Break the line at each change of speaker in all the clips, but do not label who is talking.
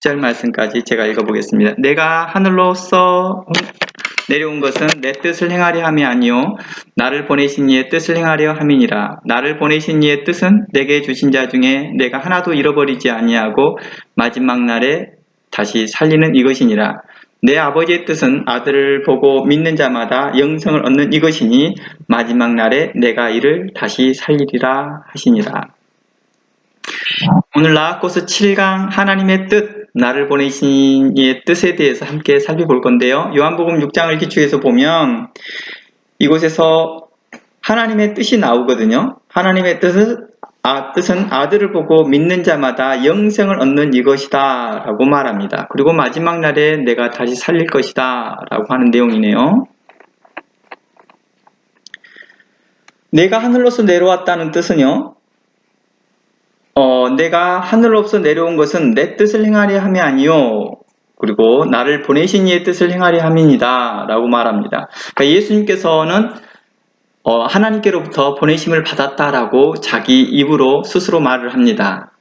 절 말씀까지 제가 읽어보겠습니다. 내가 하늘로서 내려온 것은 내 뜻을 행하려 함이 아니요 나를 보내신 이의 뜻을 행하려 함이니라. 나를 보내신 이의 뜻은 내게 주신 자 중에 내가 하나도 잃어버리지 아니하고 마지막 날에 다시 살리는 이것이니라. 내 아버지의 뜻은 아들을 보고 믿는 자마다 영생을 얻는 이것이니 마지막 날에 내가 이를 다시 살리리라 하시니라. 오늘 라아코스 7강 하나님의 뜻, 나를 보내신 이의 뜻에 대해서 함께 살펴볼 건데요. 요한복음 6장을 기초해서 보면 이곳에서 하나님의 뜻이 나오거든요. 하나님의 뜻은 아들을 보고 믿는 자마다 영생을 얻는 이것이다 라고 말합니다. 그리고 마지막 날에 내가 다시 살릴 것이다 라고 하는 내용이네요. 내가 하늘로서 내려왔다는 뜻은요, 내가 하늘로서 내려온 것은 내 뜻을 행하려 함이 아니요 그리고 나를 보내신 이의 뜻을 행하려 함이니다 라고 말합니다. 그러니까 예수님께서는 하나님께로부터 보내심을 받았다라고 자기 입으로 스스로 말을 합니다.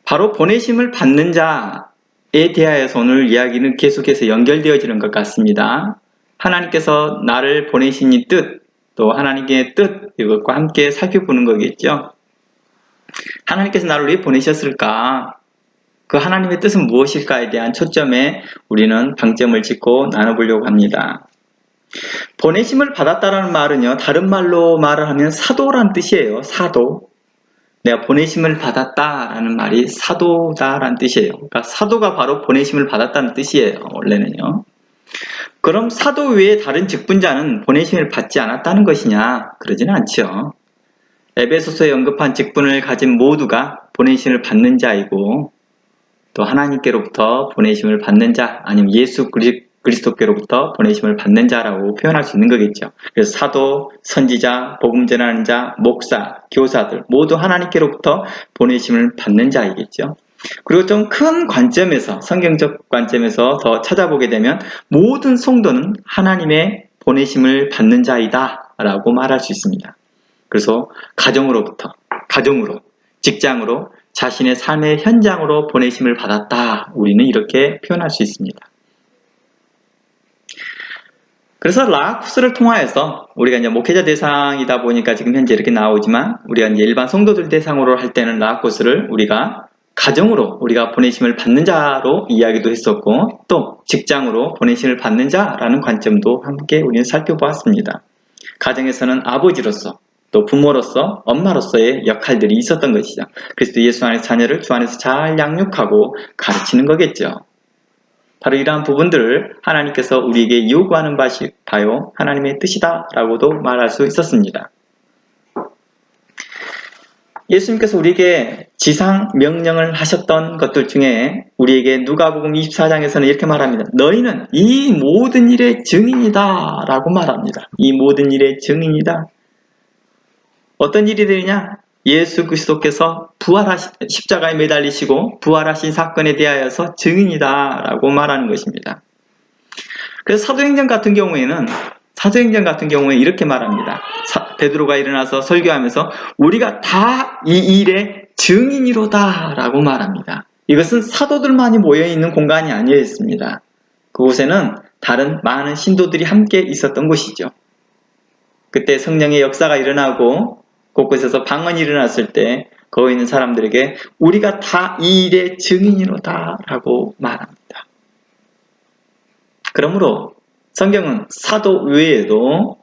바로 보내심을 받는 자에 대하여서 오늘 이야기는 계속해서 연결되어지는 것 같습니다. 하나님께서 나를 보내신 이 뜻, 또 하나님의 뜻, 이것과 함께 살펴보는 거겠죠. 하나님께서 나를 왜 보내셨을까? 그 하나님의 뜻은 무엇일까에 대한 초점에 우리는 방점을 짓고 나눠보려고 합니다. 보내심을 받았다라는 말은요, 다른 말로 말을 하면 사도란 뜻이에요. 사도. 내가 보내심을 받았다라는 말이 사도다라는 뜻이에요. 그러니까 사도가 바로 보내심을 받았다는 뜻이에요. 원래는요. 그럼 사도 외에 다른 직분자는 보내심을 받지 않았다는 것이냐? 그러지는 않죠. 에베소서에 언급한 직분을 가진 모두가 보내심을 받는 자이고 또 하나님께로부터 보내심을 받는 자 아니면 예수 그리스도께로부터 보내심을 받는 자라고 표현할 수 있는 거겠죠. 그래서 사도, 선지자, 복음 전하는 자, 목사, 교사들 모두 하나님께로부터 보내심을 받는 자이겠죠. 그리고 좀 큰 관점에서 성경적 관점에서 더 찾아보게 되면 모든 성도는 하나님의 보내심을 받는 자이다 라고 말할 수 있습니다. 그래서 가정으로부터, 가정으로, 직장으로, 자신의 삶의 현장으로 보내심을 받았다. 우리는 이렇게 표현할 수 있습니다. 그래서 라아쿠스를 통하여서 우리가 이제 목회자 대상이다 보니까 지금 현재 이렇게 나오지만 우리가 이제 일반 성도들 대상으로 할 때는 라아쿠스를 우리가 가정으로 우리가 보내심을 받는 자로 이야기도 했었고 또 직장으로 보내심을 받는 자라는 관점도 함께 우리는 살펴보았습니다. 가정에서는 아버지로서 또 부모로서 엄마로서의 역할들이 있었던 것이죠. 그리스도 예수 안에서 자녀를 주 안에서 잘 양육하고 가르치는 거겠죠. 바로 이러한 부분들을 하나님께서 우리에게 요구하는 바요 하나님의 뜻이다 라고도 말할 수 있었습니다. 예수님께서 우리에게 지상 명령을 하셨던 것들 중에 우리에게 누가복음 24장에서는 이렇게 말합니다. 너희는 이 모든 일의 증인이다 라고 말합니다. 이 모든 일의 증인이다. 어떤 일이 되느냐? 예수 그리스도께서 십자가에 매달리시고 부활하신 사건에 대하여서 증인이다 라고 말하는 것입니다. 그래서 사도행전 같은 경우에는 이렇게 말합니다. 베드로가 일어나서 설교하면서 우리가 다 이 일의 증인이로다 라고 말합니다. 이것은 사도들만이 모여있는 공간이 아니었습니다. 그곳에는 다른 많은 신도들이 함께 있었던 곳이죠. 그때 성령의 역사가 일어나고 곳곳에서 방언이 일어났을 때 거기 있는 사람들에게 우리가 다 이 일의 증인이로다 라고 말합니다. 그러므로 성경은 사도 외에도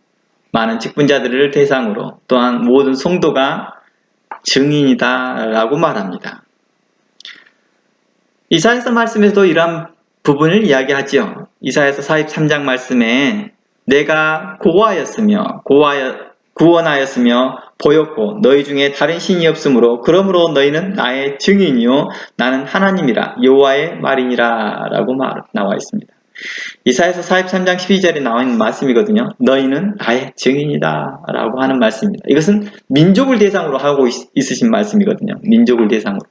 많은 직분자들을 대상으로 또한 모든 성도가 증인이다 라고 말합니다. 이사야서 말씀에서도 이러한 부분을 이야기하죠. 이사야서 43장 말씀에 내가 구원하였으며 보였고 너희 중에 다른 신이 없으므로 그러므로 너희는 나의 증인이요 나는 하나님이라 여호와의 말이니라 라고 나와 있습니다. 이사야서 43장 12절에 나와 있는 말씀이거든요. 너희는 나의 증인이다 라고 하는 말씀입니다. 이것은 민족을 대상으로 하고 있으신 말씀이거든요. 민족을 대상으로.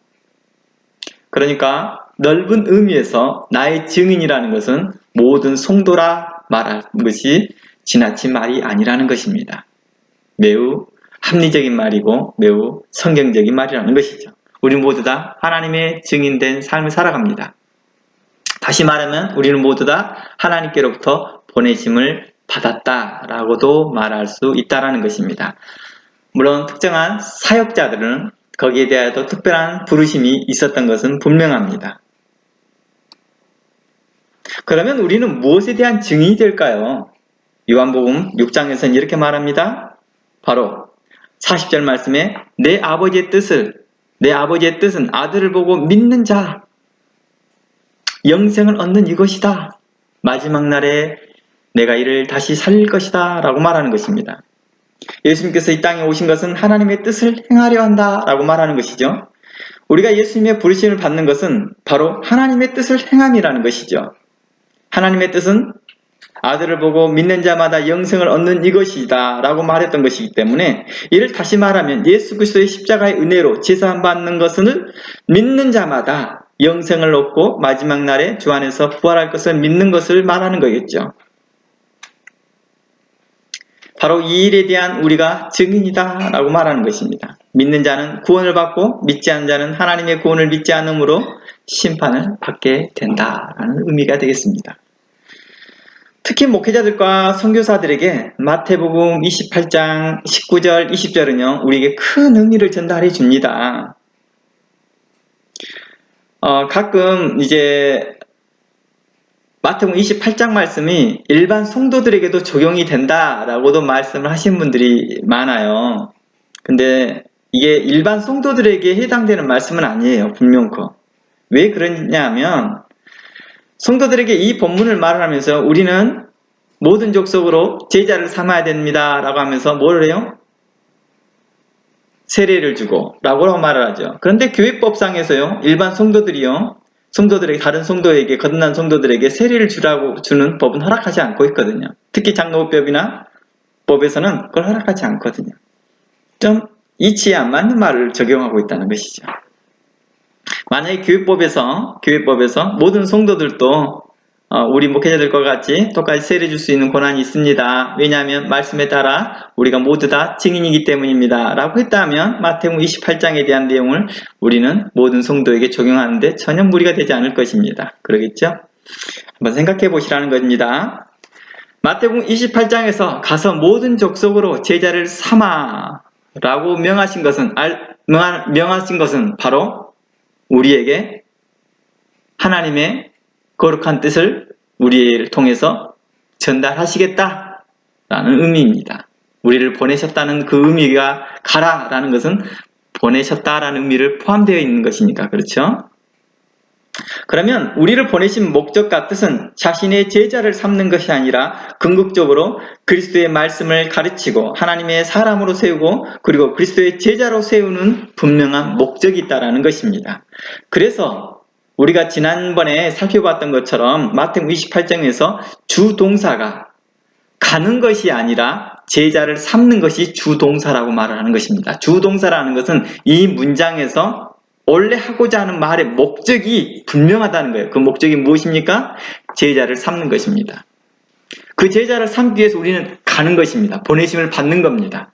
그러니까 넓은 의미에서 나의 증인이라는 것은 모든 성도라 말하는 것이 지나친 말이 아니라는 것입니다. 매우 합리적인 말이고 매우 성경적인 말이라는 것이죠. 우리 모두 다 하나님의 증인된 삶을 살아갑니다. 다시 말하면 우리는 모두 다 하나님께로부터 보내심을 받았다라고도 말할 수 있다라는 것입니다. 물론 특정한 사역자들은 거기에 대하여도 특별한 부르심이 있었던 것은 분명합니다. 그러면 우리는 무엇에 대한 증인이 될까요? 요한복음 6장에서는 이렇게 말합니다. 바로 40절 말씀에 내 아버지의 뜻은 아들을 보고 믿는 자, 영생을 얻는 이것이다. 마지막 날에 내가 이를 다시 살릴 것이다 라고 말하는 것입니다. 예수님께서 이 땅에 오신 것은 하나님의 뜻을 행하려 한다 라고 말하는 것이죠. 우리가 예수님의 부르심을 받는 것은 바로 하나님의 뜻을 행함이라는 것이죠. 하나님의 뜻은 아들을 보고 믿는 자마다 영생을 얻는 이것이다 라고 말했던 것이기 때문에, 이를 다시 말하면 예수 그리스도의 십자가의 은혜로 제사함 받는 것은 믿는 자마다 영생을 얻고 마지막 날에 주 안에서 부활할 것을 믿는 것을 말하는 거겠죠. 바로 이 일에 대한 우리가 증인이다 라고 말하는 것입니다. 믿는 자는 구원을 받고 믿지 않는 자는 하나님의 구원을 믿지 않으므로 심판을 받게 된다라는 의미가 되겠습니다. 특히 목회자들과 선교사들에게 마태복음 28장 19절 20절은요 우리에게 큰 의미를 전달해 줍니다. 가끔 이제 마태복음 28장 말씀이 일반 성도들에게도 적용이 된다라고도 말씀을 하신 분들이 많아요. 근데 이게 일반 성도들에게 해당되는 말씀은 아니에요. 분명코. 왜 그러냐 하면 성도들에게 이 본문을 말하면서 우리는 모든 족속으로 제자를 삼아야 됩니다 라고 하면서 뭘 해요? 세례를 주고 라고 말을 하죠. 그런데 교회법상에서요 일반 성도들이요 성도들에게, 다른 성도에게, 거듭난 성도들에게 세례를 주는 법은 허락하지 않고 있거든요. 특히 장로법이나 법에서는 그걸 허락하지 않거든요. 좀 이치에 안 맞는 말을 적용하고 있다는 것이죠. 만약에 교회법에서 모든 성도들도 우리 목회자들과 같이 똑같이 세례 줄 수 있는 권한이 있습니다. 왜냐하면 말씀에 따라 우리가 모두 다 증인이기 때문입니다. 라고 했다면 마태복음 28장에 대한 내용을 우리는 모든 성도에게 적용하는데 전혀 무리가 되지 않을 것입니다. 그러겠죠? 한번 생각해 보시라는 겁니다. 마태복음 28장에서 가서 모든 족속으로 제자를 삼아 라고 명하신 것은 바로 우리에게 하나님의 거룩한 뜻을 우리를 통해서 전달하시겠다라는 의미입니다. 우리를 보내셨다는 그 의미가 가라라는 것은 보내셨다라는 의미를 포함되어 있는 것이니까 그렇죠? 그러면 우리를 보내신 목적과 뜻은 자신의 제자를 삼는 것이 아니라 궁극적으로 그리스도의 말씀을 가르치고 하나님의 사람으로 세우고 그리고 그리스도의 제자로 세우는 분명한 목적이 있다는 것입니다. 그래서 우리가 지난번에 살펴봤던 것처럼 마태복음 28장에서 주동사가 가는 것이 아니라 제자를 삼는 것이 주동사라고 말을 하는 것입니다. 주동사라는 것은 이 문장에서 원래 하고자 하는 말의 목적이 분명하다는 거예요. 그 목적이 무엇입니까? 제자를 삼는 것입니다. 그 제자를 삼기 위해서 우리는 가는 것입니다. 보내심을 받는 겁니다.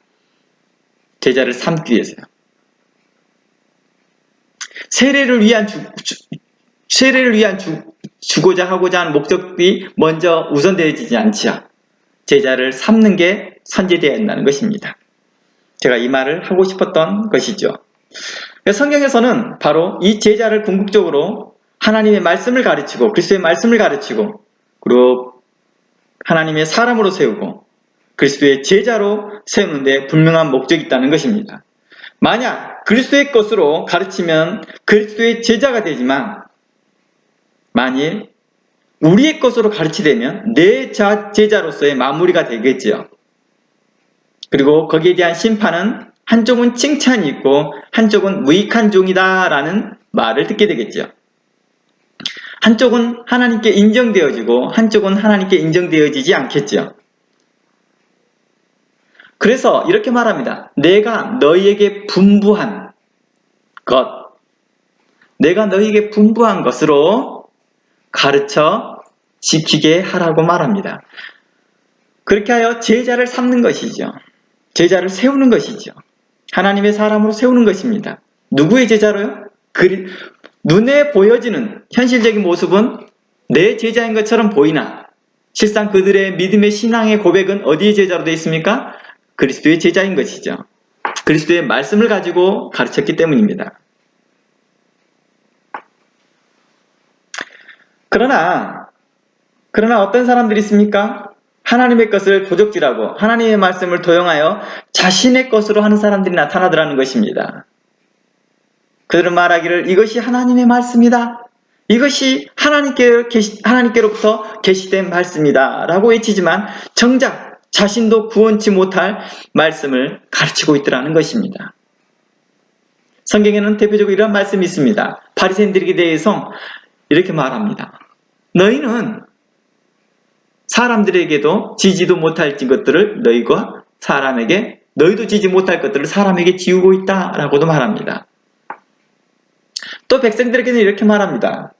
제자를 삼기 위해서요. 세례를 위한 주고자 하고자 하는 목적이 먼저 우선되어지지 않지요. 제자를 삼는 게 선제되어야 한다는 것입니다. 제가 이 말을 하고 싶었던 것이죠. 성경에서는 바로 이 제자를 궁극적으로 하나님의 말씀을 가르치고 그리스도의 말씀을 가르치고 그리고 하나님의 사람으로 세우고 그리스도의 제자로 세우는 데 분명한 목적이 있다는 것입니다. 만약 그리스도의 것으로 가르치면 그리스도의 제자가 되지만 만일 우리의 것으로 가르치되면 내 제자로서의 마무리가 되겠지요. 그리고 거기에 대한 심판은 한쪽은 칭찬이 있고 한쪽은 무익한 종이다 라는 말을 듣게 되겠죠. 한쪽은 하나님께 인정되어지고 한쪽은 하나님께 인정되어지지 않겠죠. 그래서 이렇게 말합니다. 내가 너희에게 분부한 것으로 가르쳐 지키게 하라고 말합니다. 그렇게 하여 제자를 삼는 것이죠. 제자를 세우는 것이죠. 하나님의 사람으로 세우는 것입니다. 누구의 제자로요? 눈에 보여지는 현실적인 모습은 내 제자인 것처럼 보이나 실상 그들의 믿음의 신앙의 고백은 어디의 제자로 되어 있습니까? 그리스도의 제자인 것이죠. 그리스도의 말씀을 가지고 가르쳤기 때문입니다. 그러나 어떤 사람들이 있습니까? 하나님의 것을 도적질하고 하나님의 말씀을 도용하여 자신의 것으로 하는 사람들이 나타나더라는 것입니다. 그들은 말하기를 이것이 하나님의 말씀이다. 이것이 하나님께로부터 계시된 말씀이다. 라고 외치지만 정작 자신도 구원치 못할 말씀을 가르치고 있더라는 것입니다. 성경에는 대표적으로 이런 말씀이 있습니다. 바리새인들에게 대해서 이렇게 말합니다. 너희는 사람들에게도 지지도 못할 것들을 너희도 지지 못할 것들을 사람에게 지우고 있다 라고도 말합니다. 또 백성들에게는 이렇게 말합니다.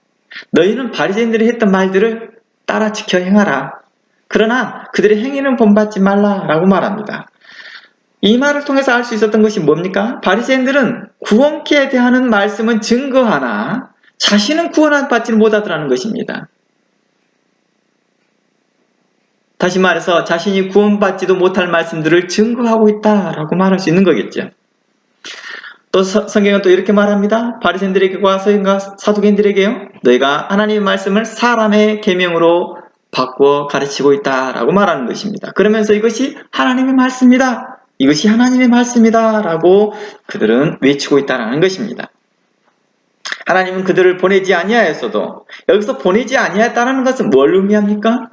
너희는 바리새인들이 했던 말들을 따라 지켜 행하라. 그러나 그들의 행위는 본받지 말라 라고 말합니다. 이 말을 통해서 알 수 있었던 것이 뭡니까? 바리새인들은 구원케 대하는 말씀은 증거하나 자신은 구원받지는 못하더라는 것입니다. 다시 말해서 자신이 구원받지도 못할 말씀들을 증거하고 있다라고 말할 수 있는 거겠죠. 또 성경은 또 이렇게 말합니다. 바리새인들에게와 서기관과 사두개인들에게요. 너희가 하나님의 말씀을 사람의 계명으로 바꾸어 가르치고 있다라고 말하는 것입니다. 그러면서 이것이 하나님의 말씀이다. 이것이 하나님의 말씀이다 라고 그들은 외치고 있다는 것입니다. 하나님은 그들을 보내지 아니하였어도 여기서 보내지 아니하였다는 것은 뭘 의미합니까?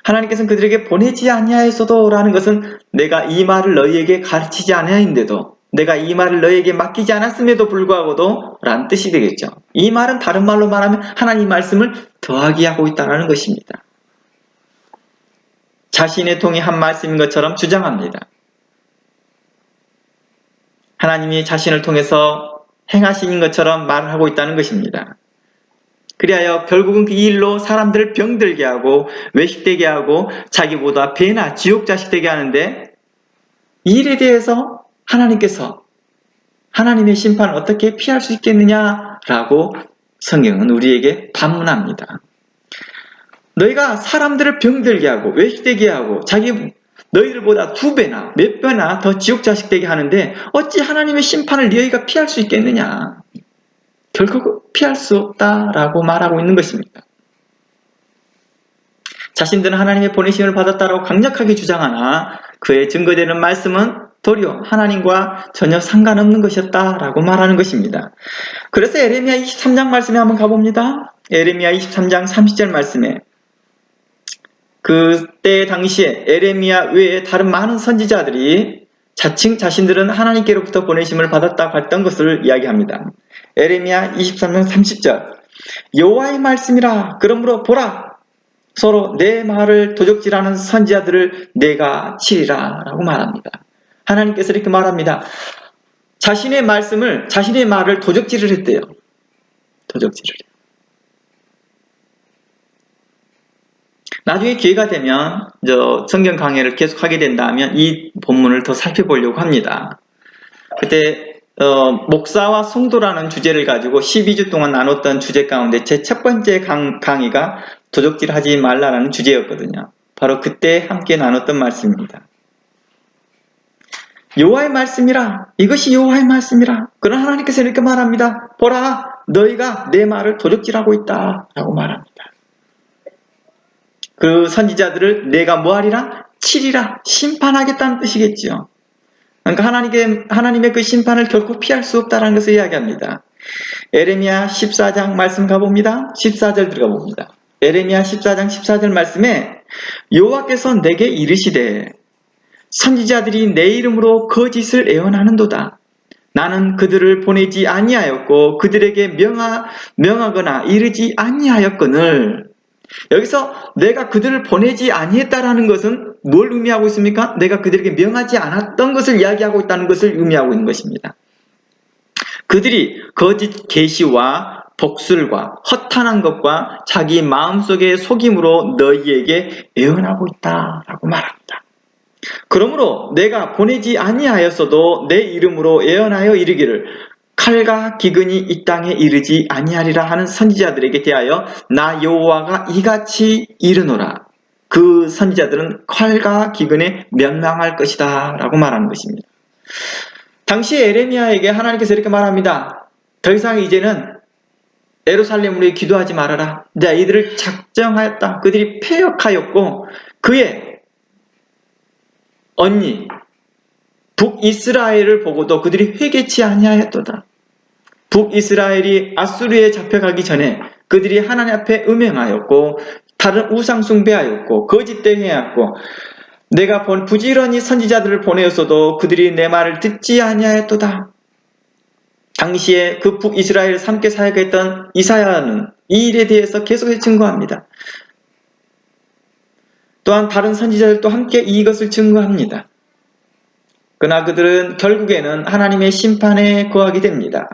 하나님께서는 그들에게 보내지 아니하였어도 라는 것은 내가 이 말을 너희에게 가르치지 아니하였는데도 내가 이 말을 너희에게 맡기지 않았음에도 불구하고도 라는 뜻이 되겠죠. 이 말은 다른 말로 말하면 하나님 말씀을 더하게 하고 있다는 것입니다. 자신의 통이 한 말씀인 것처럼 주장합니다. 하나님이 자신을 통해서 행하시는 것처럼 말을 하고 있다는 것입니다. 그리하여 결국은 그 일로 사람들을 병들게 하고 외식되게 하고 자기보다 배나 지옥 자식 되게 하는데 이 일에 대해서 하나님께서 하나님의 심판을 어떻게 피할 수 있겠느냐라고 성경은 우리에게 반문합니다. 너희가 사람들을 병들게 하고 외식되게 하고 너희들보다 2배나 몇 배나 더 지옥 자식 되게 하는데 어찌 하나님의 심판을 너희가 피할 수 있겠느냐. 결국 피할 수 없다라고 말하고 있는 것입니다. 자신들은 하나님의 보내심을 받았다라고 강력하게 주장하나 그의 증거되는 말씀은 도리어 하나님과 전혀 상관없는 것이었다라고 말하는 것입니다. 그래서 에레미야 23장 말씀에 한번 가봅니다. 에레미야 23장 30절 말씀에 그때 당시에 에레미야 외에 다른 많은 선지자들이 자칭 자신들은 하나님께로부터 보내심을 받았다고 했던 것을 이야기합니다. 에레미야 23장 30절 여호와의 말씀이라 그러므로 보라 서로 내 말을 도적질하는 선지자들을 내가 치리라 라고 말합니다. 하나님께서 이렇게 말합니다. 자신의 말을 도적질을 했대요. 도적질을. 나중에 기회가 되면 성경 강해를 계속하게 된다면 이 본문을 더 살펴보려고 합니다. 그때 목사와 성도라는 주제를 가지고 12주 동안 나눴던 주제 가운데 제 첫 번째 강의가 도적질하지 말라라는 주제였거든요. 바로 그때 함께 나눴던 말씀입니다. 여호와의 말씀이라 이것이 여호와의 말씀이라 그러나 하나님께서 이렇게 말합니다. 보라 너희가 내 말을 도적질하고 있다 라고 말합니다. 그 선지자들을 내가 뭐하리라? 치리라 심판하겠다는 뜻이겠죠. 그러니까 하나님의 그 심판을 결코 피할 수 없다는 것을 이야기합니다. 에레미야 14장 말씀 가봅니다. 14절 들어가 봅니다. 에레미야 14장 14절 말씀에 여호와께서 내게 이르시되 선지자들이 내 이름으로 거짓을 애원하는도다. 나는 그들을 보내지 아니하였고 그들에게 명하거나 이르지 아니하였거늘. 여기서 내가 그들을 보내지 아니했다라는 것은 뭘 의미하고 있습니까? 내가 그들에게 명하지 않았던 것을 이야기하고 있다는 것을 의미하고 있는 것입니다. 그들이 거짓 계시와 복술과 허탄한 것과 자기 마음속의 속임으로 너희에게 애원하고 있다라고 말합니다. 그러므로 내가 보내지 아니하였어도 내 이름으로 애원하여 이르기를 칼과 기근이 이 땅에 이르지 아니하리라 하는 선지자들에게 대하여 나 여호와가 이같이 이르노라. 그 선지자들은 칼과 기근에 멸망할 것이다 라고 말하는 것입니다. 당시 에레미야에게 하나님께서 이렇게 말합니다. 더 이상 이제는 예루살렘으로 기도하지 말아라. 내가 이들을 작정하였다. 그들이 패역하였고 그의 언니 북이스라엘을 보고도 그들이 회개치 아니하였도다. 북이스라엘이 아수르에 잡혀가기 전에 그들이 하나님 앞에 음행하였고 다른 우상 숭배하였고 거짓되게 내가 부지런히 선지자들을 보내었어도 그들이 내 말을 듣지 아니하였도다. 당시에 그 북이스라엘을 함께 사역했던 이사야는 이 일에 대해서 계속해서 증거합니다. 또한 다른 선지자들도 함께 이것을 증거합니다. 그러나 그들은 결국에는 하나님의 심판에 거하게 됩니다.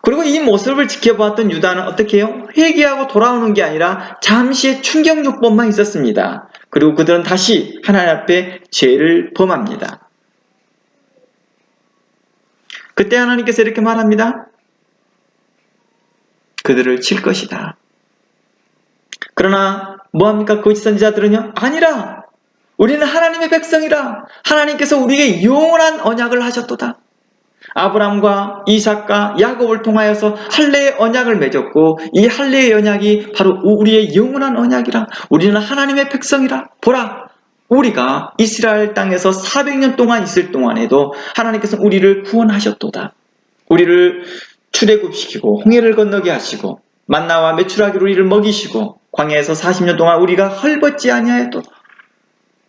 그리고 이 모습을 지켜보았던 유다는 어떻게 해요? 회개하고 돌아오는 게 아니라 잠시의 충격요법만 있었습니다. 그리고 그들은 다시 하나님 앞에 죄를 범합니다. 그때 하나님께서 이렇게 말합니다. 그들을 칠 것이다. 그러나 뭐합니까? 거짓 선지자들은요? 아니라 우리는 하나님의 백성이라. 하나님께서 우리에게 영원한 언약을 하셨도다. 아브람과 이삭과 야곱을 통하여서 할례의 언약을 맺었고 이 할례의 언약이 바로 우리의 영원한 언약이라. 우리는 하나님의 백성이라. 보라, 우리가 이스라엘 땅에서 400년 동안 있을 동안에도 하나님께서 우리를 구원하셨도다. 우리를 출애굽시키고 홍해를 건너게 하시고 만나와 메추라기로 우리를 먹이시고 광야에서 40년 동안 우리가 헐벗지 아니하였도다.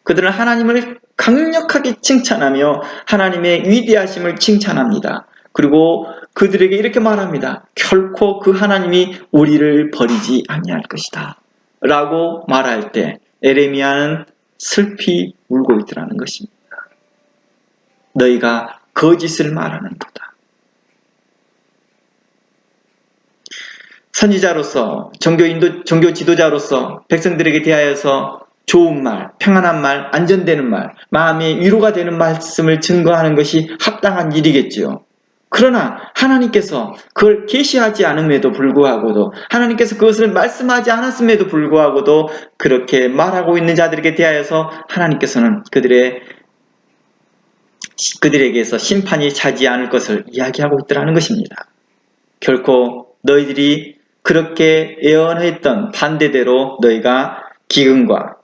그들은 하나님을 강력하게 칭찬하며 하나님의 위대하심을 칭찬합니다. 그리고 그들에게 이렇게 말합니다. 결코 그 하나님이 우리를 버리지 아니할 것이다 라고 말할 때 에레미야는 슬피 울고 있더라는 것입니다. 너희가 거짓을 말하는도다. 선지자로서 종교 지도자로서 백성들에게 대하여서 좋은 말, 평안한 말, 안전되는 말, 마음의 위로가 되는 말씀을 증거하는 것이 합당한 일이겠지요. 그러나 하나님께서 그걸 계시하지 않음에도 불구하고도 하나님께서 그것을 말씀하지 않았음에도 불구하고도 그렇게 말하고 있는 자들에게 대하여서 하나님께서는 그들에게서 심판이 차지 않을 것을 이야기하고 있더라는 것입니다. 결코 너희들이 그렇게 예언했던 반대대로 너희가 기근과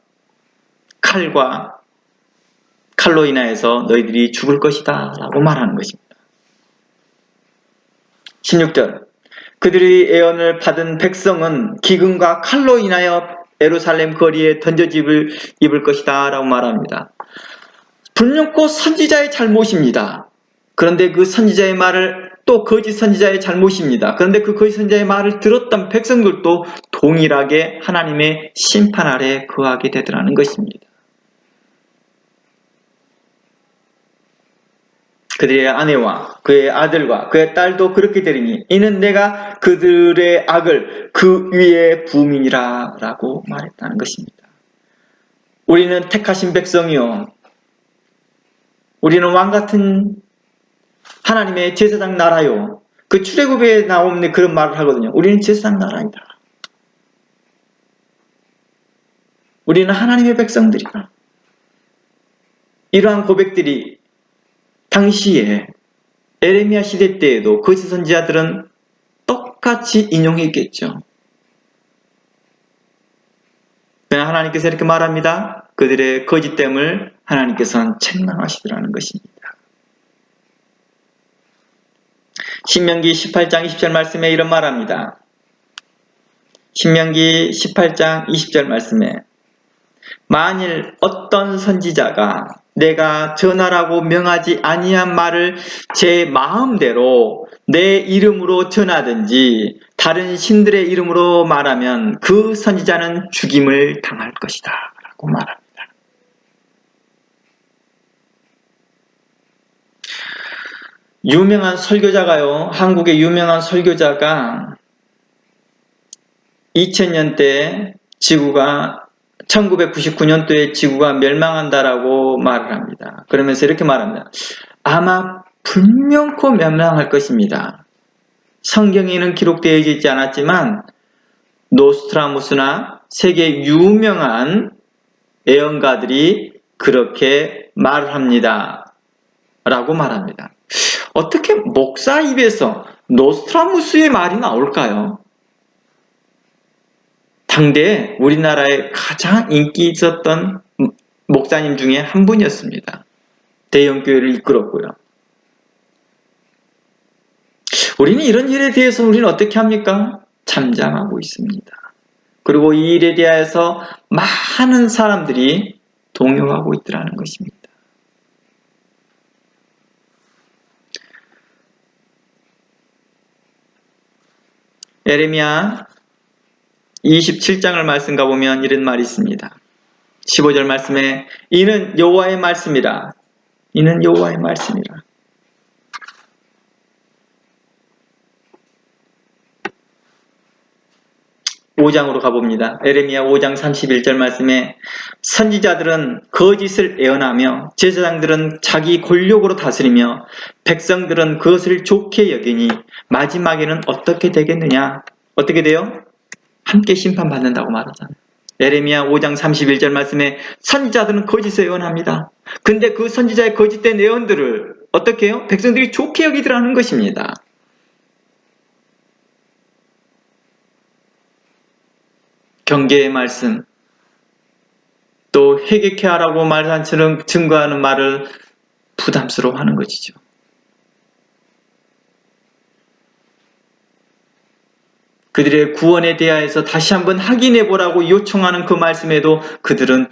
칼로 인하여서 너희들이 죽을 것이다 라고 말하는 것입니다. 16절 그들이 예언을 받은 백성은 기근과 칼로 인하여 예루살렘 거리에 던져집을 입을 것이다 라고 말합니다. 분명코 선지자의 잘못입니다. 그런데 그 선지자의 말을 또 거짓 선지자의 잘못입니다. 그런데 그 거짓 선지자의 말을 들었던 백성들도 동일하게 하나님의 심판 아래 거하게 되더라는 것입니다. 그들의 아내와 그의 아들과 그의 딸도 그렇게 되리니 이는 내가 그들의 악을 그 위에 부음이니라 라고 말했다는 것입니다. 우리는 택하신 백성이요 우리는 왕같은 하나님의 제사장 나라요. 그 출애굽에 나오는 그런 말을 하거든요. 우리는 제사장 나라이다. 우리는 하나님의 백성들이다. 이러한 고백들이 당시에 에레미야 시대 때에도 거짓 선지자들은 똑같이 인용했겠죠. 그냥 하나님께서 이렇게 말합니다. 그들의 거짓됨을 하나님께서는 책망하시더라는 것입니다. 신명기 18장 20절 말씀에 이런 말합니다. 신명기 18장 20절 말씀에 만일 어떤 선지자가 내가 전하라고 명하지 아니한 말을 제 마음대로 내 이름으로 전하든지 다른 신들의 이름으로 말하면 그 선지자는 죽임을 당할 것이다 라고 말합니다. 유명한 설교자가요, 한국의 유명한 설교자가 2000년대 지구가 1999년도에 지구가 멸망한다라고 말을 합니다. 그러면서 이렇게 말합니다. 아마 불명코 멸망할 것입니다. 성경에는 기록되어 있지 않았지만 노스트라무스나 세계 유명한 예언가들이 그렇게 말을 합니다. 라고 말합니다. 어떻게 목사 입에서 노스트라무스의 말이 나올까요? 당대 우리나라에 가장 인기 있었던 목사님 중에 한 분이었습니다. 대형교회를 이끌었고요. 우리는 이런 일에 대해서 우리는 어떻게 합니까? 잠잠하고 있습니다. 그리고 이 일에 대해서 많은 사람들이 동요하고 있더라는 것입니다. 예레미야 27장을 말씀 가보면 이런 말이 있습니다. 15절 말씀에 이는 여호와의 말씀이라. 이는 여호와의 말씀이라. 5장으로 가봅니다. 예레미야 5장 31절 말씀에 선지자들은 거짓을 애언하며 제사장들은 자기 권력으로 다스리며 백성들은 그것을 좋게 여기니 마지막에는 어떻게 되겠느냐? 어떻게 돼요? 함께 심판받는다고 말하잖아요. 예레미야 5장 31절 말씀에 선지자들은 거짓을 애언합니다. 근데 그 선지자의 거짓된 애언들을 어떻게 해요? 백성들이 좋게 여기더라는 것입니다. 경계의 말씀, 또 회개케 하라고 말한처럼 증거하는 말을 부담스러워하는 것이죠. 그들의 구원에 대하여서 다시 한번 확인해 보라고 요청하는 그 말씀에도 그들은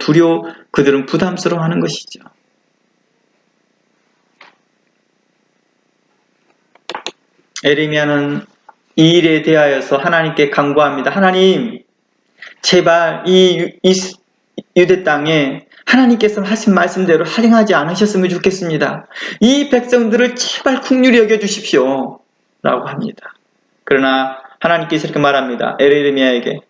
그들은 부담스러워하는 것이죠. 예레미야는 이 일에 대하여서 하나님께 간구합니다. 하나님, 제발 이 유대 땅에 하나님께서 하신 말씀대로 할행하지 않으셨으면 좋겠습니다. 이 백성들을 제발 긍휼히 여겨주십시오. 라고 합니다. 그러나 하나님께서 이렇게 말합니다. 예레미야에게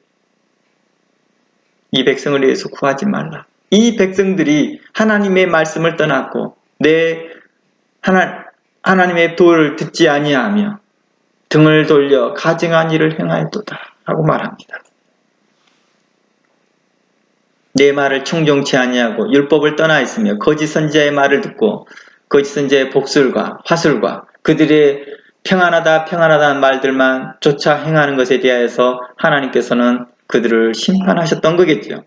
이 백성을 위해서 구하지 말라. 이 백성들이 하나님의 말씀을 떠났고 하나님의 도를 듣지 아니하며 등을 돌려 가증한 일을 행하였도다. 라고 말합니다. 내 말을 충종치 아니하고 율법을 떠나 있으며 거짓 선지자의 말을 듣고 거짓 선지자의 복술과 화술과 그들의 평안하다 평안하다는 말들만 쫓아 행하는 것에 대하여서 하나님께서는 그들을 심판하셨던 거겠죠.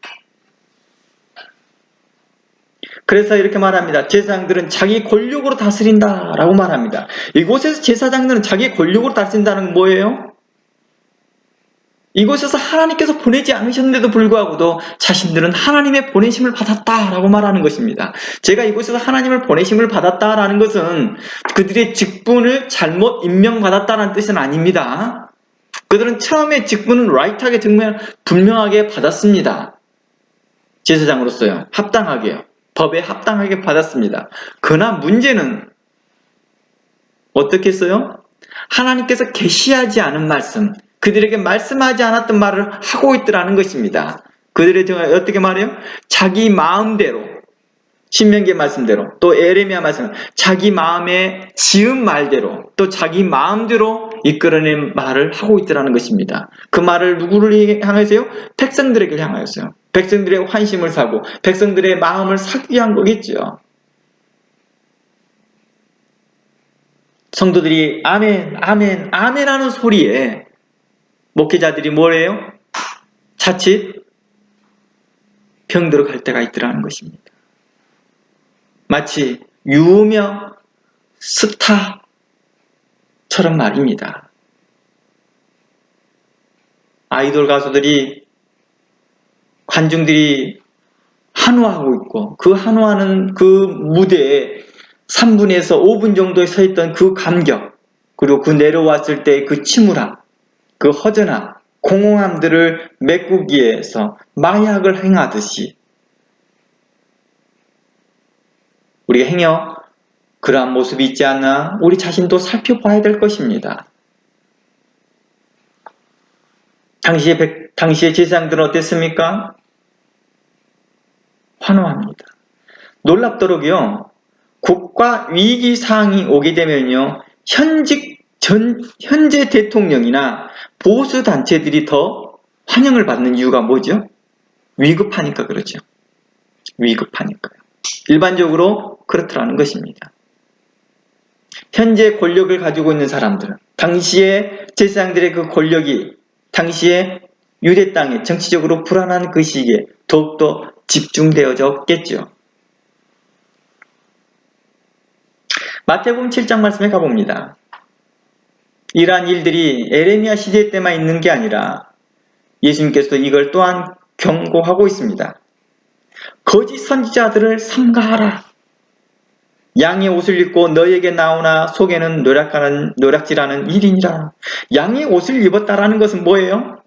그래서 이렇게 말합니다. 제사장들은 자기 권력으로 다스린다 라고 말합니다. 이곳에서 제사장들은 자기 권력으로 다스린다는 건 뭐예요? 이곳에서 하나님께서 보내지 않으셨는데도 불구하고도 자신들은 하나님의 보내심을 받았다라고 말하는 것입니다. 제가 이곳에서 하나님을 보내심을 받았다라는 것은 그들의 직분을 잘못 임명받았다는 뜻은 아닙니다. 그들은 처음에 직분은 라이트하게 분명하게 받았습니다. 제사장으로서요. 합당하게요. 법에 합당하게 받았습니다. 그러나 문제는 어떻게 했어요? 하나님께서 계시하지 않은 말씀, 그들에게 말씀하지 않았던 말을 하고 있더라는 것입니다. 그들의 어떻게 말해요? 자기 마음대로, 신명기 말씀대로, 또 예레미야 말씀, 자기 마음에 지은 말대로, 또 자기 마음대로 이끌어낸 말을 하고 있더라는 것입니다. 그 말을 누구를 향해서요? 백성들에게 향하였어요. 백성들의 환심을 사고, 백성들의 마음을 사기 위한 거겠죠. 성도들이 아멘, 아멘, 아멘 하는 소리에 목회자들이 뭐래요? 자칫 병들어 갈 때가 있더라는 것입니다. 마치 유명 스타처럼 말입니다. 아이돌 가수들이 관중들이 한호하고 있고 그 한호하는 그 무대에 3분에서 5분 정도에 서 있던 그 감격, 그리고 그 내려왔을 때 그 침울함, 그 허전함, 공허함들을 메꾸기 위해서 마약을 행하듯이 우리가 행여 그러한 모습이 있지 않나 우리 자신도 살펴봐야 될 것입니다. 당시의 제사장들은 어땠습니까? 환호합니다. 놀랍도록요, 국가 위기 상황이 오게 되면요, 현재 대통령이나 보수 단체들이 더 환영을 받는 이유가 뭐죠? 위급하니까 그러죠. 위급하니까요. 일반적으로 그렇더라는 것입니다. 현재 권력을 가지고 있는 사람들은 당시에 제사장들의 그 권력이 당시에 유대 땅에 정치적으로 불안한 그 시기에 더욱더 집중되어졌겠죠. 마태복음 7장 말씀에 가봅니다. 이러한 일들이 에레미야 시대 때만 있는 게 아니라 예수님께서 이걸 또한 경고하고 있습니다. 거짓 선지자들을 삼가하라. 양의 옷을 입고 너에게 나오나 속에는 노략질하는 일이니라. 양의 옷을 입었다라는 것은 뭐예요?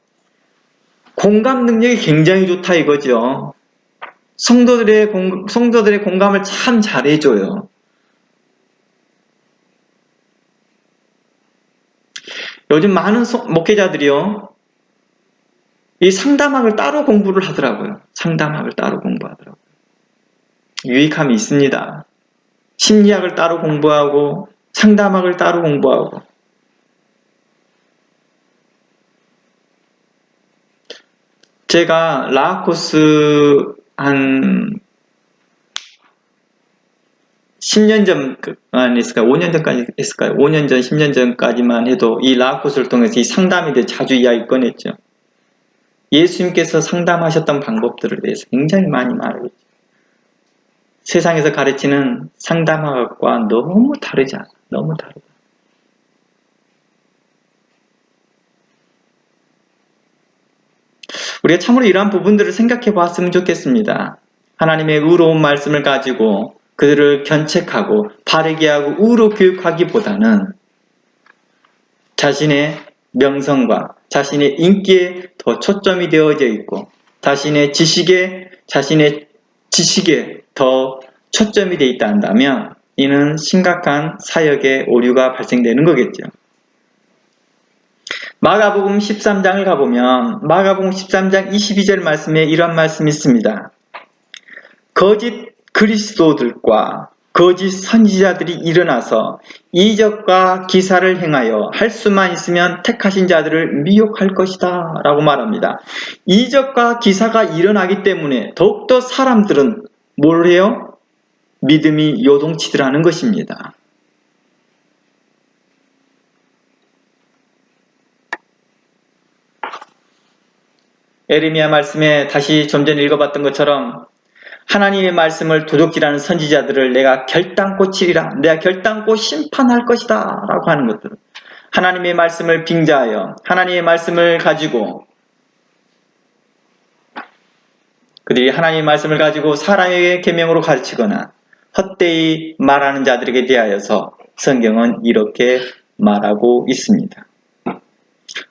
공감 능력이 굉장히 좋다 이거죠. 성도들의 공감을 참 잘해줘요. 요즘 많은 목회자들이요, 이 상담학을 따로 공부를 하더라고요. 상담학을 따로 공부하더라고요. 유익함이 있습니다. 심리학을 따로 공부하고 상담학을 따로 공부하고. 제가 라코스 한 10년 전, 아니었을까요? 5년 전까지 했을까요? 5년 전, 10년 전까지만 해도 이 라코스를 통해서 이 상담에 대해 자주 이야기 꺼냈죠. 예수님께서 상담하셨던 방법들에 대해서 굉장히 많이 말하고 있죠. 세상에서 가르치는 상담학과 너무 다르지 않아. 너무 다르다. 우리가 참으로 이러한 부분들을 생각해 보았으면 좋겠습니다. 하나님의 의로운 말씀을 가지고 그들을 견책하고 바르게 하고 의로 교육하기보다는 자신의 명성과 자신의 인기에 더 초점이 되어져 있고 자신의 지식에 더 초점이 되어 있다 한다면 이는 심각한 사역의 오류가 발생되는 거겠죠. 마가복음 13장을 가보면 마가복음 13장 22절 말씀에 이런 말씀이 있습니다. 거짓 그리스도들과 거짓 선지자들이 일어나서 이적과 기사를 행하여 할 수만 있으면 택하신 자들을 미혹할 것이다 라고 말합니다. 이적과 기사가 일어나기 때문에 더욱더 사람들은 뭘 해요? 믿음이 요동치더라는 것입니다. 에레미야 말씀에 다시 좀 전에 읽어봤던 것처럼 하나님의 말씀을 도둑질하는 선지자들을 내가 결단코 치리라. 내가 결단코 심판할 것이다. 라고 하는 것들. 하나님의 말씀을 빙자하여 하나님의 말씀을 가지고 그들이 하나님의 말씀을 가지고 사람에게 계명으로 가르치거나 헛되이 말하는 자들에게 대하여서 성경은 이렇게 말하고 있습니다.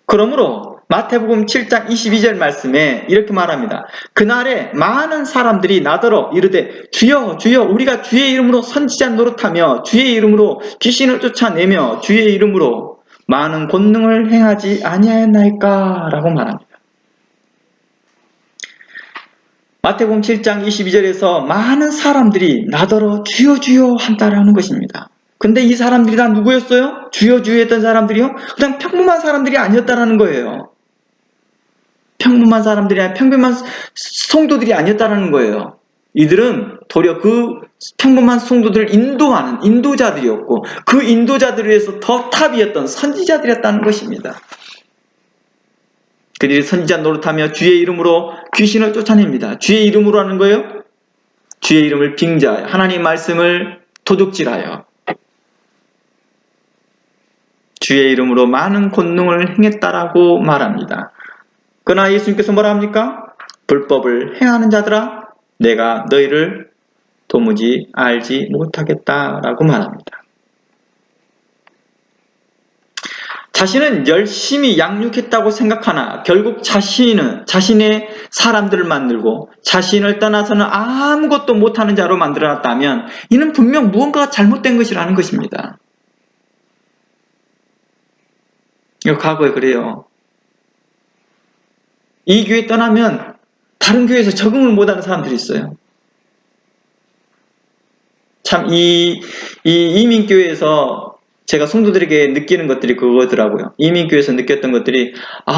그러므로 마태복음 7장 22절 말씀에 이렇게 말합니다. 그날에 많은 사람들이 나더러 이르되 주여 주여 우리가 주의 이름으로 선지자 노릇하며 주의 이름으로 귀신을 쫓아내며 주의 이름으로 많은 권능을 행하지 아니하였나이까 라고 말합니다. 마태복음 7장 22절에서 많은 사람들이 나더러 주여 주여 한다라는 것입니다. 근데 이 사람들이 다 누구였어요? 주여 주여 했던 사람들이요? 그냥 평범한 사람들이 아니었다라는 거예요. 평범한 사람들이 아니라 평범한 성도들이 아니었다라는 거예요. 이들은 도리어 그 평범한 성도들을 인도하는 인도자들이었고 그 인도자들을 위해서 더 탑이었던 선지자들이었다는 것입니다. 그들이 선지자 노릇하며 주의 이름으로 귀신을 쫓아냅니다. 주의 이름으로 하는 거예요? 주의 이름을 빙자하여 하나님 말씀을 도둑질하여 주의 이름으로 많은 권능을 행했다라고 말합니다. 그러나 예수님께서 뭐라 합니까? 불법을 행하는 자들아 내가 너희를 도무지 알지 못하겠다라고 말합니다. 자신은 열심히 양육했다고 생각하나 결국 자신의 사람들을 만들고 자신을 떠나서는 아무것도 못하는 자로 만들어놨다면 이는 분명 무언가가 잘못된 것이라는 것입니다. 이거 과거에 그래요. 이 교회 떠나면 다른 교회에서 적응을 못하는 사람들이 있어요. 참 이민교회에서 제가 성도들에게 느끼는 것들이 그거더라고요. 이민교회에서 느꼈던 것들이,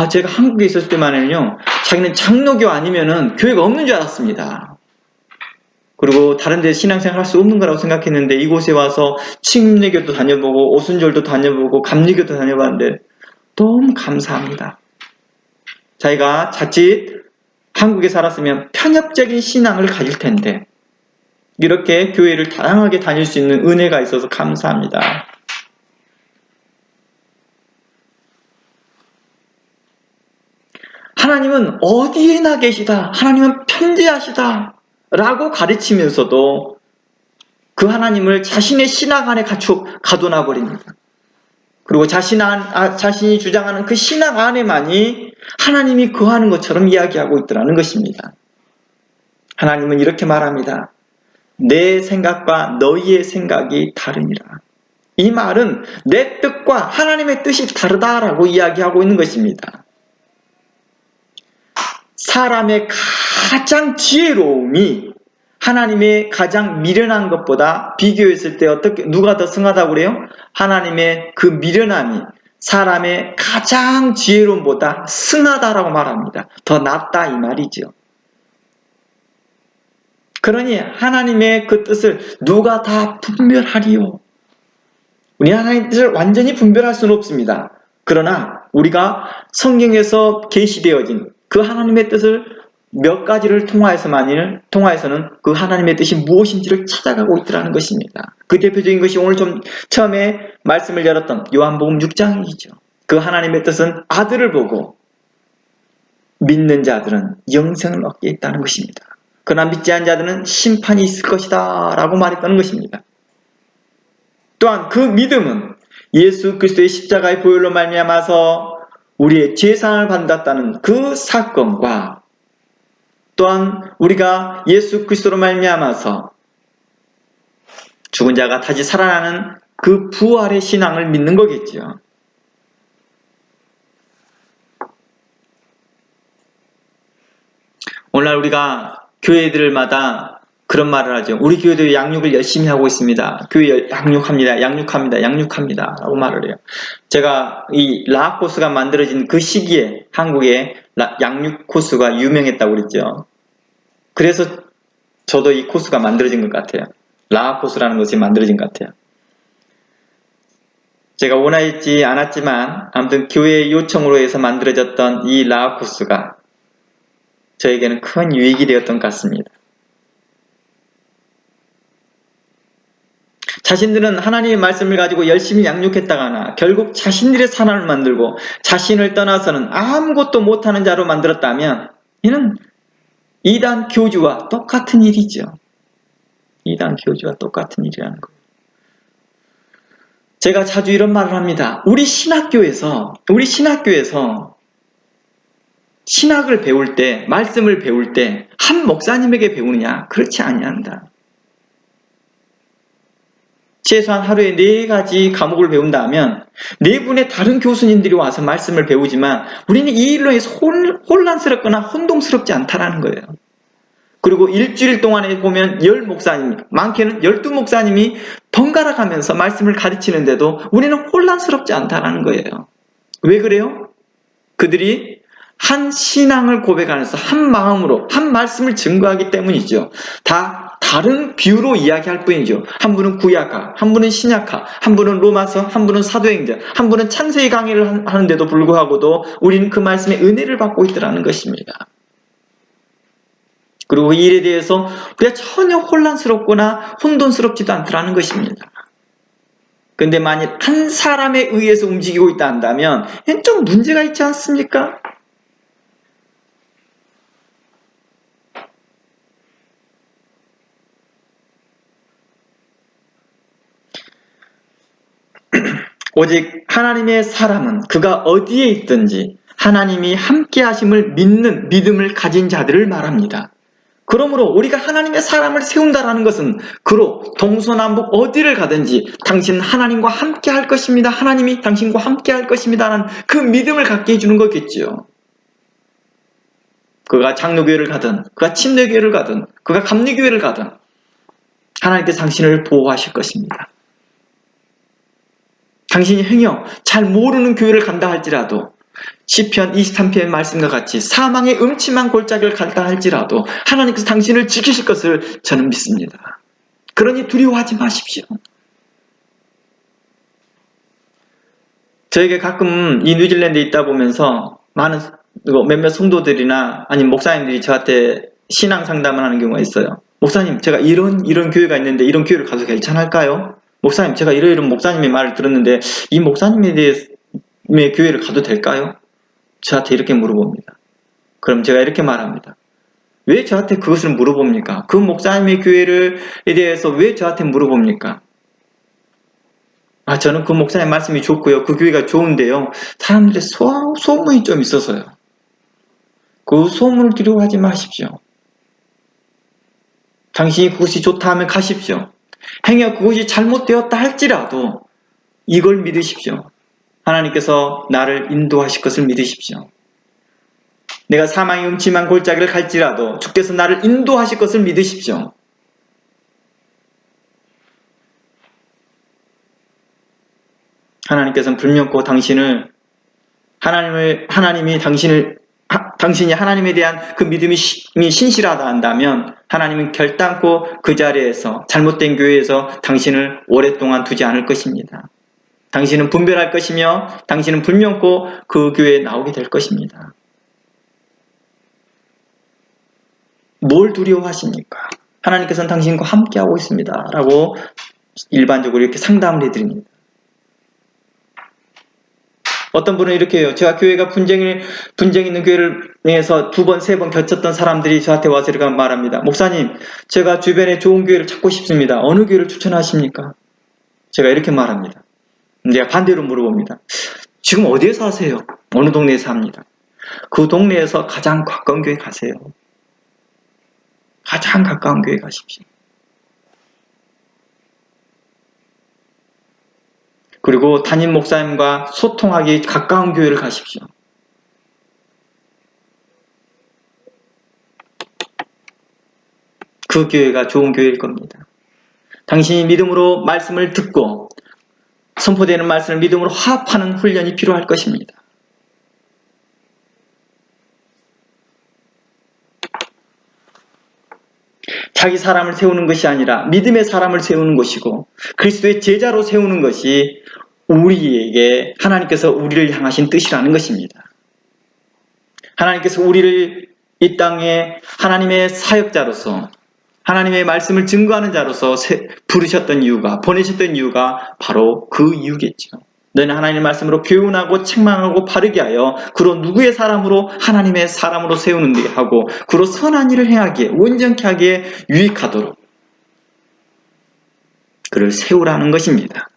제가 한국에 있었을 때만은요, 자기는 장로교 아니면은 교회가 없는 줄 알았습니다. 그리고 다른 데 신앙생활 할 수 없는 거라고 생각했는데, 이곳에 와서 침례교도 다녀보고 오순절도 다녀보고 감리교도 다녀봤는데 너무 감사합니다. 자기가 자칫 한국에 살았으면 편협적인 신앙을 가질 텐데 이렇게 교회를 다양하게 다닐 수 있는 은혜가 있어서 감사합니다. 하나님은 어디에나 계시다. 하나님은 편재하시다. 라고 가르치면서도 그 하나님을 자신의 신앙 안에 가둬놔 버립니다. 그리고 자신이 주장하는 그 신앙 안에만이 하나님이 거하는 것처럼 이야기하고 있더라는 것입니다. 하나님은 이렇게 말합니다. 내 생각과 너희의 생각이 다르니라. 이 말은 내 뜻과 하나님의 뜻이 다르다라고 이야기하고 있는 것입니다. 사람의 가장 지혜로움이 하나님의 가장 미련한 것보다 비교했을 때 누가 더 승하다고 그래요? 하나님의 그 미련함이 사람의 가장 지혜로움보다 승하다라고 말합니다. 더 낫다 이 말이죠. 그러니 하나님의 그 뜻을 누가 다 분별하리요? 우리 하나님의 뜻을 완전히 분별할 수는 없습니다. 그러나 우리가 성경에서 계시되어진 그 하나님의 뜻을 몇 가지를 통하여서는 그 하나님의 뜻이 무엇인지를 찾아가고 있더라는 것입니다. 그 대표적인 것이 오늘 좀 처음에 말씀을 열었던 요한복음 6장이죠. 그 하나님의 뜻은 아들을 보고 믿는 자들은 영생을 얻게 있다는 것입니다. 그러나 믿지 않은 자들은 심판이 있을 것이다 라고 말했다는 것입니다. 또한 그 믿음은 예수 그리스도의 십자가의 보혈로 말미암아서 우리의 죄사함을 받았다는 그 사건과 또한 우리가 예수 그리스도로 말미암아서 죽은 자가 다시 살아나는 그 부활의 신앙을 믿는 거겠죠. 오늘날 우리가 교회들마다 그런 말을 하죠. 우리 교회도 양육을 열심히 하고 있습니다. 교회 양육합니다 라고 말을 해요. 제가 이 라학 코스가 만들어진 그 시기에 한국에 양육 코스가 유명했다고 그랬죠. 그래서 저도 이 코스가 만들어진 것 같아요. 라학 코스라는 것이 만들어진 것 같아요. 제가 원하지 않았지만 아무튼 교회의 요청으로 해서 만들어졌던 이 라학 코스가 저에게는 큰 유익이 되었던 것 같습니다. 자신들은 하나님의 말씀을 가지고 열심히 양육했다가나 결국 자신들의 산업을 만들고 자신을 떠나서는 아무것도 못하는 자로 만들었다면 이는 이단 교주와 똑같은 일이죠. 이단 교주와 똑같은 일이라는 거예요. 제가 자주 이런 말을 합니다. 우리 신학교에서 신학을 배울 때, 말씀을 배울 때 한 목사님에게 배우느냐? 그렇지 아니한다. 최소한 하루에 4가지 과목을 배운다면 4분의 다른 교수님들이 와서 말씀을 배우지만 우리는 이 일로 해서 혼란스럽거나 혼동스럽지 않다라는 거예요. 그리고 일주일 동안에 보면 10목사님, 많게는 12목사님이 번갈아 가면서 말씀을 가르치는데도 우리는 혼란스럽지 않다라는 거예요. 왜 그래요? 그들이 한 신앙을 고백하면서 한 마음으로 한 말씀을 증거하기 때문이죠. 다 다른 비유로 이야기할 뿐이죠. 한 분은 구약학, 한 분은 신약학, 한 분은 로마서, 한 분은 사도행전, 한 분은 창세기 강의를 하는데도 불구하고도 우리는 그 말씀의 은혜를 받고 있더라는 것입니다. 그리고 이 일에 대해서 우리가 전혀 혼란스럽거나 혼돈스럽지도 않더라는 것입니다. 그런데 만일 한 사람에 의해서 움직이고 있다 한다면 좀 문제가 있지 않습니까? 오직 하나님의 사람은 그가 어디에 있든지 하나님이 함께 하심을 믿는 믿음을 가진 자들을 말합니다. 그러므로 우리가 하나님의 사람을 세운다라는 것은 그로 동서남북 어디를 가든지 당신은 하나님과 함께 할 것입니다. 하나님이 당신과 함께 할 것입니다라는 그 믿음을 갖게 해주는 거겠죠. 그가 장로교회를 가든 그가 침례교회를 가든 그가 감리교회를 가든 하나님께서 당신을 보호하실 것입니다. 당신이 행여 잘 모르는 교회를 간다 할지라도 시편 23편의 말씀과 같이 사망의 음침한 골짜기를 간다 할지라도 하나님께서 당신을 지키실 것을 저는 믿습니다. 그러니 두려워하지 마십시오. 저에게 가끔 이 뉴질랜드에 있다 보면서 많은 몇몇 성도들이나 아니면 목사님들이 저한테 신앙 상담을 하는 경우가 있어요. 목사님, 제가 이런 교회가 있는데 이런 교회를 가도 괜찮을까요? 목사님, 제가 이런 목사님의 말을 들었는데 이 목사님에 대해 교회를 가도 될까요? 저한테 이렇게 물어봅니다. 그럼 제가 이렇게 말합니다. 왜 저한테 그것을 물어봅니까? 그 목사님의 교회에 대해서 왜 저한테 물어봅니까? 저는 그 목사님 말씀이 좋고요. 그 교회가 좋은데요. 사람들의 소문이 좀 있어서요. 그 소문을 두려워하지 마십시오. 당신이 그것이 좋다 하면 가십시오. 행여 그것이 잘못되었다 할지라도 이걸 믿으십시오. 하나님께서 나를 인도하실 것을 믿으십시오. 내가 사망의 음침한 골짜기를 갈지라도 주께서 나를 인도하실 것을 믿으십시오. 하나님께서는 불명코 당신이 하나님에 대한 그 믿음이 신실하다 한다면 하나님은 결단코 그 자리에서 잘못된 교회에서 당신을 오랫동안 두지 않을 것입니다. 당신은 분별할 것이며 당신은 불명코 그 교회에 나오게 될 것입니다. 뭘 두려워하십니까? 하나님께서는 당신과 함께하고 있습니다. 라고 일반적으로 이렇게 상담을 해드립니다. 어떤 분은 이렇게 해요. 제가 교회가 분쟁 있는 교회를 내서 2번, 3번 겹쳤던 사람들이 저한테 와서 이렇게 말합니다. 목사님, 제가 주변에 좋은 교회를 찾고 싶습니다. 어느 교회를 추천하십니까? 제가 이렇게 말합니다. 내가 반대로 물어봅니다. 지금 어디에 사세요? 어느 동네에 삽니다. 그 동네에서 가장 가까운 교회 가세요. 가장 가까운 교회 가십시오. 그리고 담임 목사님과 소통하기 가까운 교회를 가십시오. 그 교회가 좋은 교회일 겁니다. 당신이 믿음으로 말씀을 듣고 선포되는 말씀을 믿음으로 화합하는 훈련이 필요할 것입니다. 자기 사람을 세우는 것이 아니라 믿음의 사람을 세우는 것이고 그리스도의 제자로 세우는 것이 우리에게 하나님께서 우리를 향하신 뜻이라는 것입니다. 하나님께서 우리를 이 땅에 하나님의 사역자로서 하나님의 말씀을 증거하는 자로서 부르셨던 이유가, 보내셨던 이유가 바로 그 이유겠죠. 너희는 하나님의 말씀으로 교훈하고 책망하고 바르게 하여 그로 누구의 사람으로 하나님의 사람으로 세우는 데 하고 그로 선한 일을 행하기에 온전케 하기에 유익하도록 그를 세우라는 것입니다.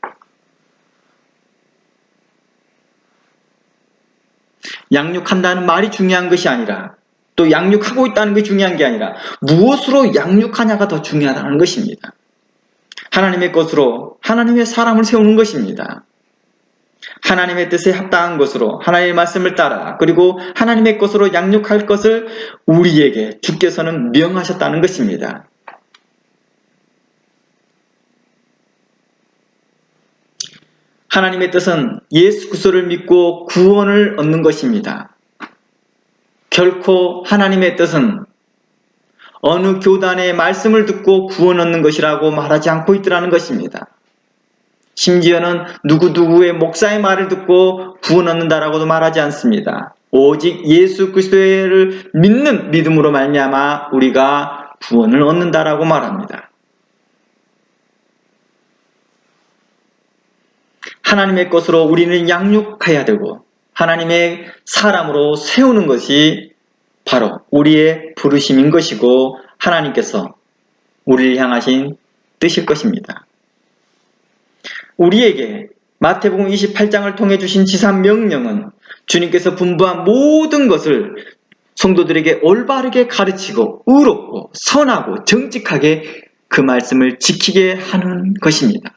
양육한다는 말이 중요한 것이 아니라 또 양육하고 있다는 게 중요한 게 아니라 무엇으로 양육하냐가 더 중요하다는 것입니다. 하나님의 것으로 하나님의 사람을 세우는 것입니다. 하나님의 뜻에 합당한 것으로 하나님의 말씀을 따라 그리고 하나님의 것으로 양육할 것을 우리에게 주께서는 명하셨다는 것입니다. 하나님의 뜻은 예수 그리스도를 믿고 구원을 얻는 것입니다. 결코 하나님의 뜻은 어느 교단의 말씀을 듣고 구원 얻는 것이라고 말하지 않고 있더라는 것입니다. 심지어는 누구누구의 목사의 말을 듣고 구원 얻는다라고도 말하지 않습니다. 오직 예수 그리스도를 믿는 믿음으로 말미암아 우리가 구원을 얻는다라고 말합니다. 하나님의 것으로 우리는 양육해야 되고 하나님의 사람으로 세우는 것이 바로 우리의 부르심인 것이고 하나님께서 우리를 향하신 뜻일 것입니다. 우리에게 마태복음 28장을 통해 주신 지상 명령은 주님께서 분부한 모든 것을 성도들에게 올바르게 가르치고 의롭고 선하고 정직하게 그 말씀을 지키게 하는 것입니다.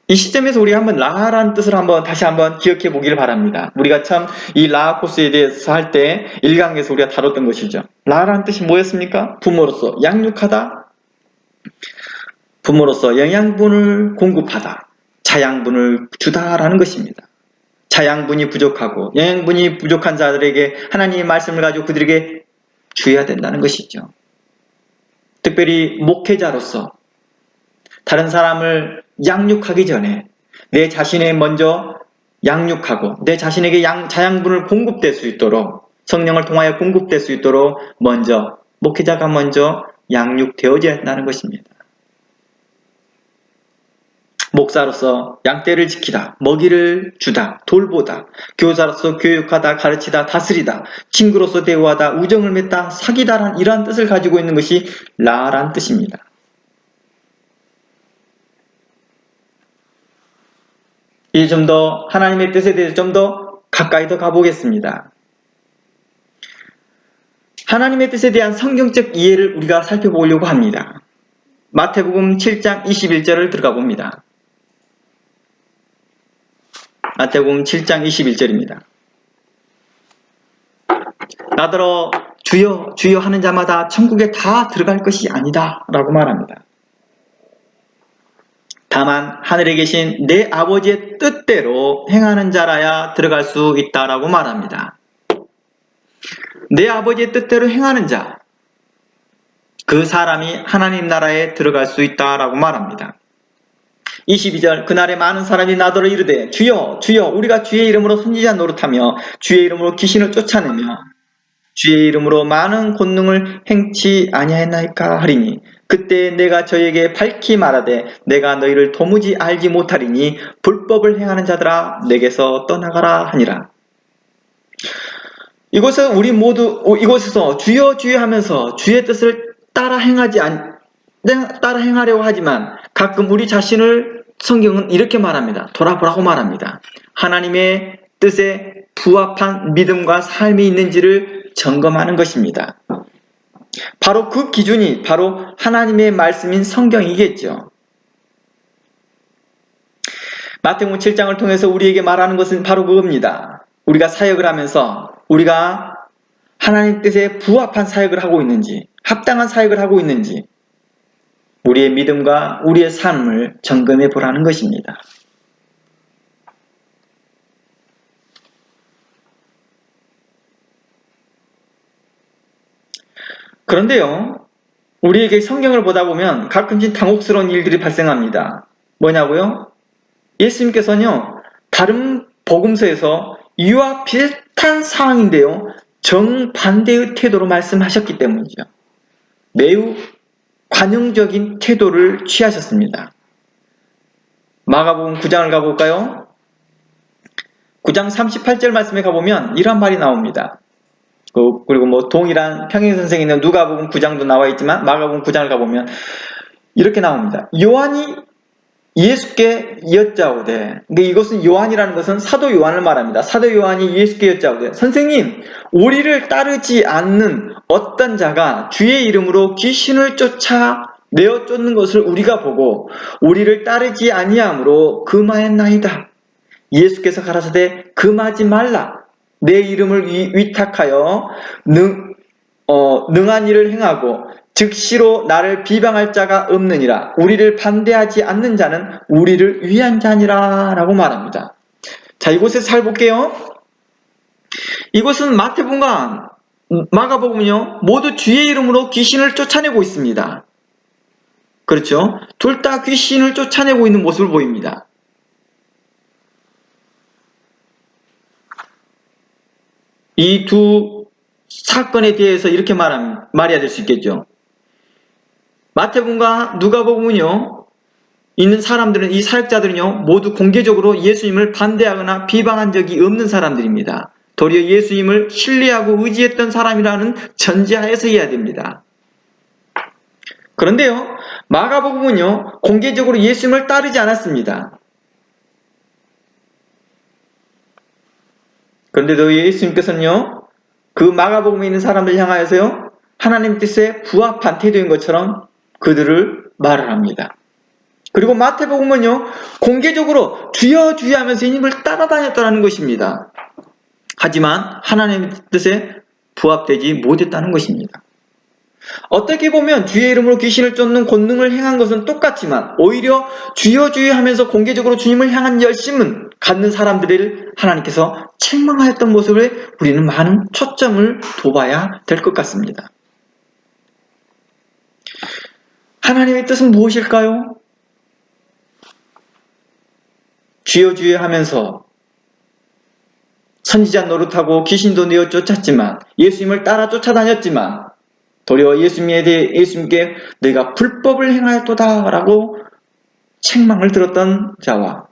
이 시점에서 우리가 한번 라라는 뜻을 다시 한번 기억해 보기를 바랍니다. 우리가 참 이 라코스에 대해서 할 때 1강에서 우리가 다뤘던 것이죠. 라라는 뜻이 뭐였습니까? 부모로서 양육하다, 부모로서 영양분을 공급하다, 자양분을 주다라는 것입니다. 자양분이 부족하고 영양분이 부족한 자들에게 하나님의 말씀을 가지고 그들에게 주어야 된다는 것이죠. 특별히 목회자로서 다른 사람을 양육하기 전에 내 자신에 먼저 양육하고 내 자신에게 자양분을 공급될 수 있도록, 성령을 통하여 공급될 수 있도록 목회자가 먼저 양육되어져야 한다는 것입니다. 목사로서 양떼를 지키다, 먹이를 주다, 돌보다, 교사로서 교육하다, 가르치다, 다스리다, 친구로서 대우하다, 우정을 맺다, 사귀다란 이러한 뜻을 가지고 있는 것이 라란 뜻입니다. 이제 좀 더 하나님의 뜻에 대해서 좀 더 가까이 더 가보겠습니다. 하나님의 뜻에 대한 성경적 이해를 우리가 살펴보려고 합니다. 마태복음 7장 21절을 들어가 봅니다. 마태복음 7장 21절입니다. 나더러 주여 주여 하는 자마다 천국에 다 들어갈 것이 아니다 라고 말합니다. 다만 하늘에 계신 내 아버지의 뜻대로 행하는 자라야 들어갈 수 있다라고 말합니다. 내 아버지의 뜻대로 행하는 자, 그 사람이 하나님 나라에 들어갈 수 있다라고 말합니다. 22절 그날에 많은 사람이 나더러 이르되 주여 주여 우리가 주의 이름으로 선지자 노릇하며 주의 이름으로 귀신을 쫓아내며 주의 이름으로 많은 권능을 행치 아니하였나이까 하리니 그때 내가 저에게 밝히 말하되 내가 너희를 도무지 알지 못하리니 불법을 행하는 자들아 내게서 떠나가라 하니라. 이곳은 우리 모두 이곳에서 주여 주여 하면서 주의 뜻을 따라 행하려고 하지만 가끔 우리 자신을 성경은 이렇게 말합니다. 돌아보라고 말합니다. 하나님의 뜻에 부합한 믿음과 삶이 있는지를 점검하는 것입니다. 바로 그 기준이 바로 하나님의 말씀인 성경이겠죠. 마태복음 7장을 통해서 우리에게 말하는 것은 바로 그겁니다. 우리가 사역을 하면서 우리가 하나님 뜻에 부합한 사역을 하고 있는지, 합당한 사역을 하고 있는지 우리의 믿음과 우리의 삶을 점검해 보라는 것입니다. 그런데요, 우리에게 성경을 보다 보면 가끔씩 당혹스러운 일들이 발생합니다. 뭐냐고요? 예수님께서는요, 다른 복음서에서 이와 비슷한 상황인데요, 정반대의 태도로 말씀하셨기 때문이죠. 매우 관용적인 태도를 취하셨습니다. 마가복음 9장을 가볼까요? 9장 38절 말씀에 가보면 이런 말이 나옵니다. 그리고 동일한 평행선생에 있는 누가복음 9장도 나와 있지만 마가복음 9장을 가보면 이렇게 나옵니다. 요한이 예수께 여짜오되, 이것은 요한이라는 것은 사도 요한을 말합니다. 사도 요한이 예수께 여짜오되, 선생님, 우리를 따르지 않는 어떤 자가 주의 이름으로 귀신을 내어 쫓는 것을 우리가 보고 우리를 따르지 아니하므로 금하였나이다. 예수께서 가라사대 금하지 말라. 내 이름을 위탁하여 능한 일을 행하고 즉시로 나를 비방할 자가 없느니라. 우리를 반대하지 않는 자는 우리를 위한 자니라 라고 말합니다. 자, 이곳에서 잘 볼게요. 이곳은 마태복음과 마가복음은요 모두 주의 이름으로 귀신을 쫓아내고 있습니다. 그렇죠? 둘 다 귀신을 쫓아내고 있는 모습을 보입니다. 이 두 사건에 대해서 이렇게 말해야 될 수 있겠죠. 마태복음과 누가복음은요, 있는 사람들은, 이 사역자들은요, 모두 공개적으로 예수님을 반대하거나 비방한 적이 없는 사람들입니다. 도리어 예수님을 신뢰하고 의지했던 사람이라는 전제하에서 해야 됩니다. 그런데요, 마가복음은요, 공개적으로 예수님을 따르지 않았습니다. 그런데도 예수님께서는요, 그 마가복음에 있는 사람들 향하여서요, 하나님 뜻에 부합한 태도인 것처럼 그들을 말을 합니다. 그리고 마태복음은요, 공개적으로 주여 주여 하면서 예수님을 따라다녔다는 것입니다. 하지만 하나님의 뜻에 부합되지 못했다는 것입니다. 어떻게 보면 주의 이름으로 귀신을 쫓는 권능을 행한 것은 똑같지만 오히려 주여 주여 하면서 공개적으로 주님을 향한 열심을 갖는 사람들을 하나님께서 책망하였던 모습에 우리는 많은 초점을 둬봐야 될 것 같습니다. 하나님의 뜻은 무엇일까요? 주여 주여 하면서 선지자 노릇하고 귀신도 내어 쫓았지만 예수님을 따라 쫓아다녔지만 도리어 예수님께 내가 불법을 행하였도다 라고 책망을 들었던 자와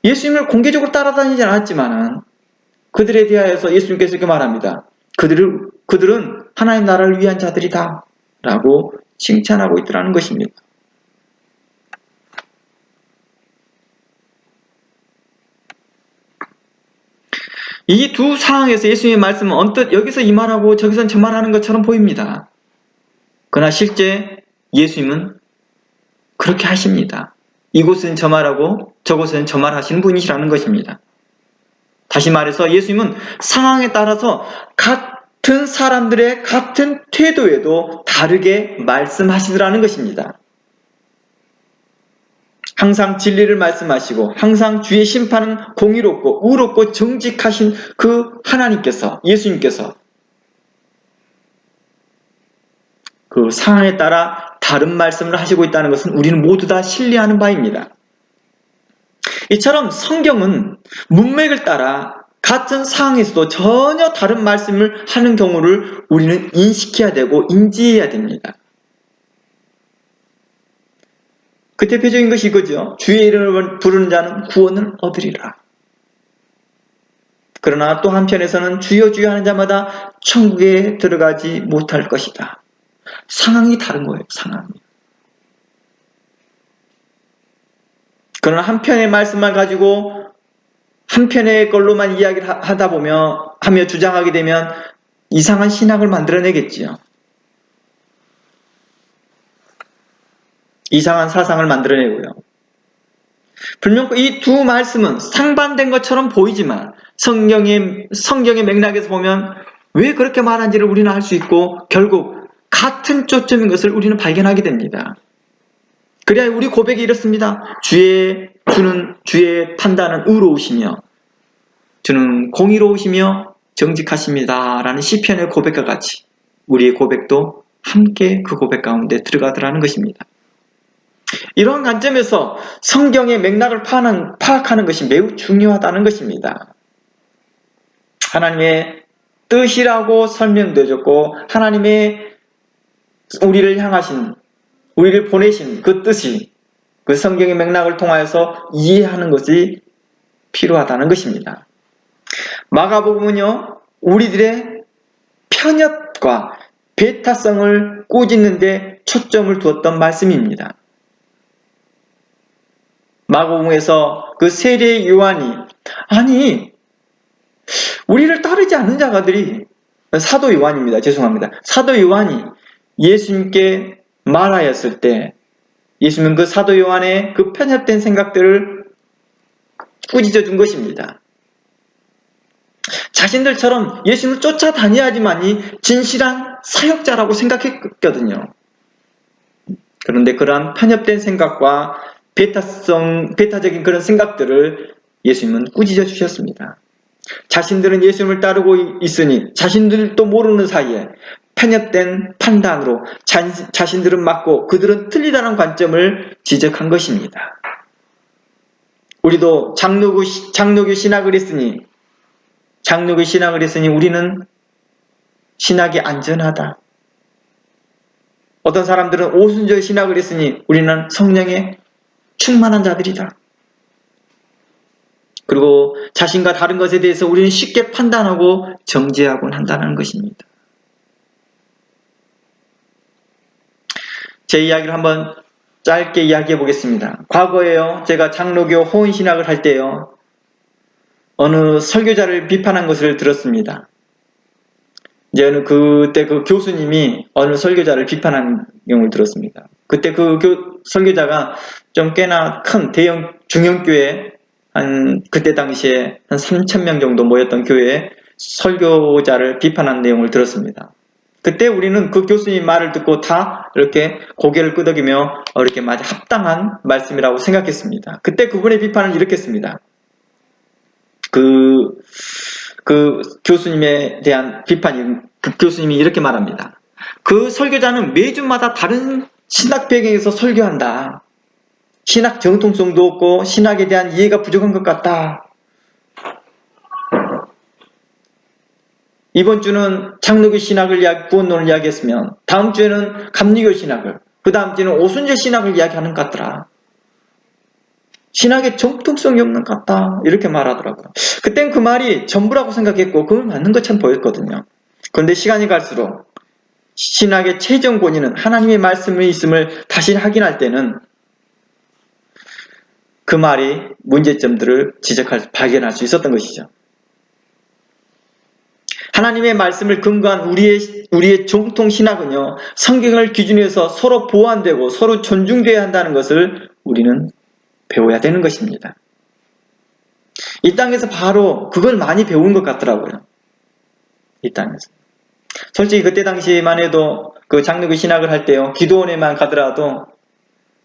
예수님을 공개적으로 따라다니지 않았지만 그들에 대하여서 예수님께서 이렇게 말합니다. 그들은 하나님 나라를 위한 자들이다 라고 칭찬하고 있더라는 것입니다. 이 두 상황에서 예수님의 말씀은 언뜻 여기서 이 말하고 저기선 저 말하는 것처럼 보입니다. 그러나 실제 예수님은 그렇게 하십니다. 이곳은 저 말하고 저곳은 저 말하시는 분이시라는 것입니다. 다시 말해서 예수님은 상황에 따라서 같은 사람들의 같은 태도에도 다르게 말씀하시더라는 것입니다. 항상 진리를 말씀하시고 항상 주의 심판은 공의롭고 의롭고 정직하신 그 하나님께서 예수님께서 그 상황에 따라 다른 말씀을 하시고 있다는 것은 우리는 모두 다 신뢰하는 바입니다. 이처럼 성경은 문맥을 따라 같은 상황에서도 전혀 다른 말씀을 하는 경우를 우리는 인식해야 되고 인지해야 됩니다. 그 대표적인 것이 이거죠. 주의 이름을 부르는 자는 구원을 얻으리라. 그러나 또 한편에서는 주여 주여 하는 자마다 천국에 들어가지 못할 것이다. 상황이 다른 거예요. 상황이. 그러나 한편의 말씀만 가지고 한편의 걸로만 이야기를 하다 보면 하며 주장하게 되면 이상한 신학을 만들어내겠지요. 이상한 사상을 만들어내고요. 분명 이 두 말씀은 상반된 것처럼 보이지만 성경의 맥락에서 보면 왜 그렇게 말한지를 우리는 알 수 있고 결국 같은 초점인 것을 우리는 발견하게 됩니다. 그래야 우리 고백이 이렇습니다. 주의 판단은 의로우시며 주는 공의로우시며 정직하십니다. 라는 시편의 고백과 같이 우리의 고백도 함께 그 고백 가운데 들어가더라는 것입니다. 이러한 관점에서 성경의 맥락을 파악하는 것이 매우 중요하다는 것입니다. 하나님의 뜻이라고 설명되어졌고 하나님의 우리를 보내신 그 뜻이 그 성경의 맥락을 통하여서 이해하는 것이 필요하다는 것입니다. 마가복음은요, 우리들의 편협과 배타성을 꾸짖는 데 초점을 두었던 말씀입니다. 마가복음에서 그 세례 요한이 우리를 따르지 않는 자가들이 사도 요한입니다. 죄송합니다. 사도 요한이 예수님께 말하였을 때 예수님은 그 사도 요한의 그 편협된 생각들을 꾸짖어 준 것입니다. 자신들처럼 예수님을 쫓아다녀야지만이 진실한 사역자라고 생각했거든요. 그런데 그러한 편협된 생각과 배타적인 그런 생각들을 예수님은 꾸짖어 주셨습니다. 자신들은 예수님을 따르고 있으니 자신들도 모르는 사이에 편협된 판단으로 자신들은 맞고 그들은 틀리다는 관점을 지적한 것입니다. 우리도 장로교 신학을 했으니 우리는 신학이 안전하다. 어떤 사람들은 오순절 신학을 했으니 우리는 성령에 충만한 자들이다. 그리고 자신과 다른 것에 대해서 우리는 쉽게 판단하고 정죄하곤 한다는 것입니다. 제 이야기를 한번 짧게 이야기해 보겠습니다. 과거에요, 제가 장로교 호언신학을 할 때요, 어느 설교자를 비판한 것을 들었습니다. 이제 그때 그 교수님이 어느 설교자를 비판한 경우를 들었습니다. 그때 그 설교자가 좀 꽤나 큰 대형 중형교회 그때 당시에 한 3,000명 정도 모였던 교회에 설교자를 비판한 내용을 들었습니다. 그때 우리는 그 교수님 말을 듣고 다 이렇게 고개를 끄덕이며 이렇게 맞아 합당한 말씀이라고 생각했습니다. 그때 그분의 비판을 이렇게 했습니다. 그 교수님에 대한 비판이, 그 교수님이 이렇게 말합니다. 그 설교자는 매주마다 다른 신학 배경에서 설교한다. 신학 정통성도 없고 신학에 대한 이해가 부족한 것 같다. 이번 주는 장로교 신학을 구원론을 이야기했으면 다음 주에는 감리교 신학을, 그 다음 주에는 오순절 신학을 이야기하는 것 같더라. 신학에 정통성이 없는 것 같다. 이렇게 말하더라고요. 그땐 그 말이 전부라고 생각했고 그걸 맞는 것처럼 보였거든요. 그런데 시간이 갈수록 신학의 최종 권위는 하나님의 말씀이 있음을 다시 확인할 때는 그 말이 문제점들을 발견할 수 있었던 것이죠. 하나님의 말씀을 근거한 우리의 정통 신학은요, 성경을 기준으로 해서 서로 보완되고 서로 존중되어야 한다는 것을 우리는 배워야 되는 것입니다. 이 땅에서 바로 그걸 많이 배운 것 같더라고요. 이 땅에서. 솔직히 그때 당시만 해도 그 장로교 신학을 할 때요, 기도원에만 가더라도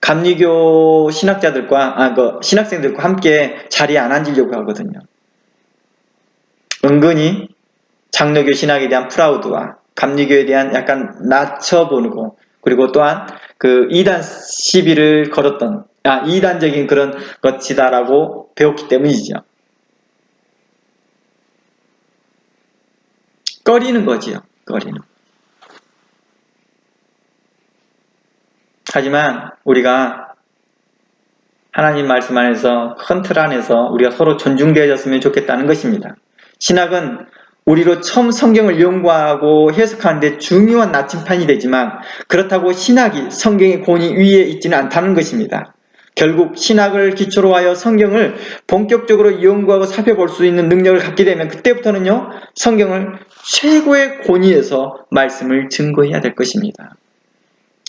감리교 신학자들과, 신학생들과 함께 자리에 안 앉으려고 하거든요. 은근히 장로교 신학에 대한 프라우드와 감리교에 대한 약간 낮춰보고, 그리고 또한 그 이단 시비를 걸었던, 이단적인 그런 것이다라고 배웠기 때문이죠. 꺼리는 거지요. 꺼리는. 하지만 우리가 하나님 말씀 안에서 큰 틀 안에서 우리가 서로 존중되어졌으면 좋겠다는 것입니다. 신학은 우리로 처음 성경을 연구하고 해석하는데 중요한 나침판이 되지만 그렇다고 신학이 성경의 권위 위에 있지는 않다는 것입니다. 결국 신학을 기초로 하여 성경을 본격적으로 연구하고 살펴볼 수 있는 능력을 갖게 되면 그때부터는요, 성경을 최고의 권위에서 말씀을 증거해야 될 것입니다.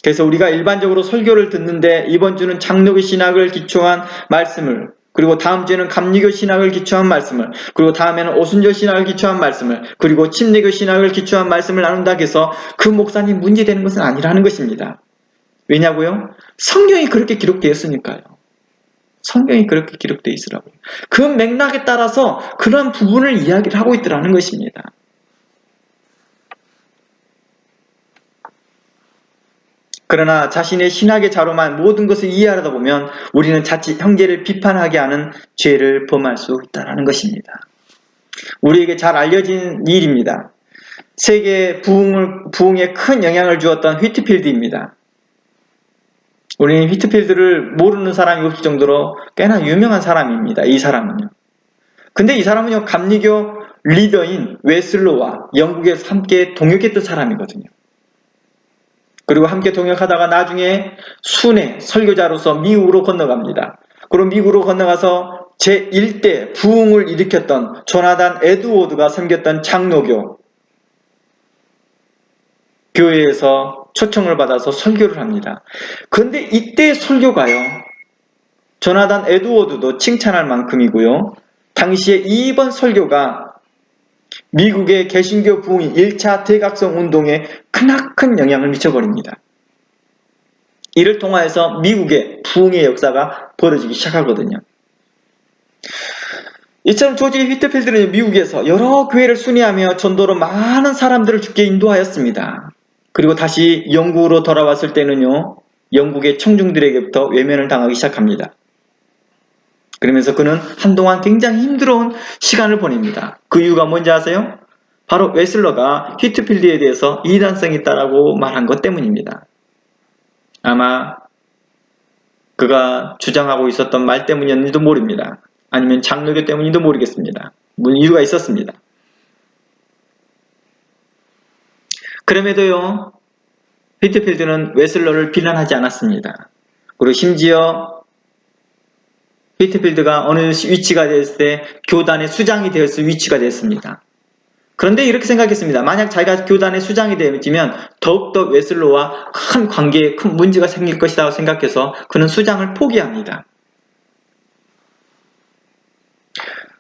그래서 우리가 일반적으로 설교를 듣는데 이번 주는 장로교 신학을 기초한 말씀을, 그리고 다음 주에는 감리교 신학을 기초한 말씀을, 그리고 다음에는 오순절 신학을 기초한 말씀을, 그리고 침례교 신학을 기초한 말씀을 나눈다고 해서 그 목사님 문제되는 것은 아니라는 것입니다. 왜냐고요? 성경이 그렇게 기록되었으니까요. 성경이 그렇게 기록되어 있으라고요. 그 맥락에 따라서 그런 부분을 이야기를 하고 있더라는 것입니다. 그러나 자신의 신학의 자로만 모든 것을 이해하다 보면 우리는 자칫 형제를 비판하게 하는 죄를 범할 수 있다는 것입니다. 우리에게 잘 알려진 일입니다. 세계 부흥에 큰 영향을 주었던 휘트필드입니다. 우리는 휘트필드를 모르는 사람이 없을 정도로 꽤나 유명한 사람입니다. 이 사람은요. 근데 이 사람은요, 감리교 리더인 웨슬로와 영국에서 함께 동역했던 사람이거든요. 그리고 함께 동역하다가 나중에 순회 설교자로서 미국으로 건너갑니다. 그리고 미국으로 건너가서 제1대 부흥을 일으켰던 조나단 에드워드가 섬겼던 장로교 교회에서 초청을 받아서 설교를 합니다. 그런데 이때 설교가요, 조나단 에드워드도 칭찬할 만큼이고요, 당시에 이번 설교가 미국의 개신교 부흥 1차 대각성 운동에 크나큰 영향을 미쳐버립니다. 이를 통하여서 미국의 부흥의 역사가 벌어지기 시작하거든요. 이처럼 조지 휘트필드는 미국에서 여러 교회를 순회하며 전도로 많은 사람들을 주께 인도하였습니다. 그리고 다시 영국으로 돌아왔을 때는요, 영국의 청중들에게부터 외면을 당하기 시작합니다. 그러면서 그는 한동안 굉장히 힘들어온 시간을 보냅니다. 그 이유가 뭔지 아세요? 바로 웨슬러가 휘트필드에 대해서 이단성이 있다라고 말한 것 때문입니다. 아마 그가 주장하고 있었던 말 때문이었는지도 모릅니다. 아니면 장로교 때문인지도 모르겠습니다. 이유가 있었습니다. 그럼에도요, 휘트필드는 웨슬러를 비난하지 않았습니다. 그리고 심지어 휘트필드가 어느 위치가 됐을 때 교단의 수장이 되었을 위치가 됐습니다. 그런데 이렇게 생각했습니다. 만약 자기가 교단의 수장이 되면 더욱더 웨슬로와 큰 관계에 큰 문제가 생길 것이라고 생각해서 그는 수장을 포기합니다.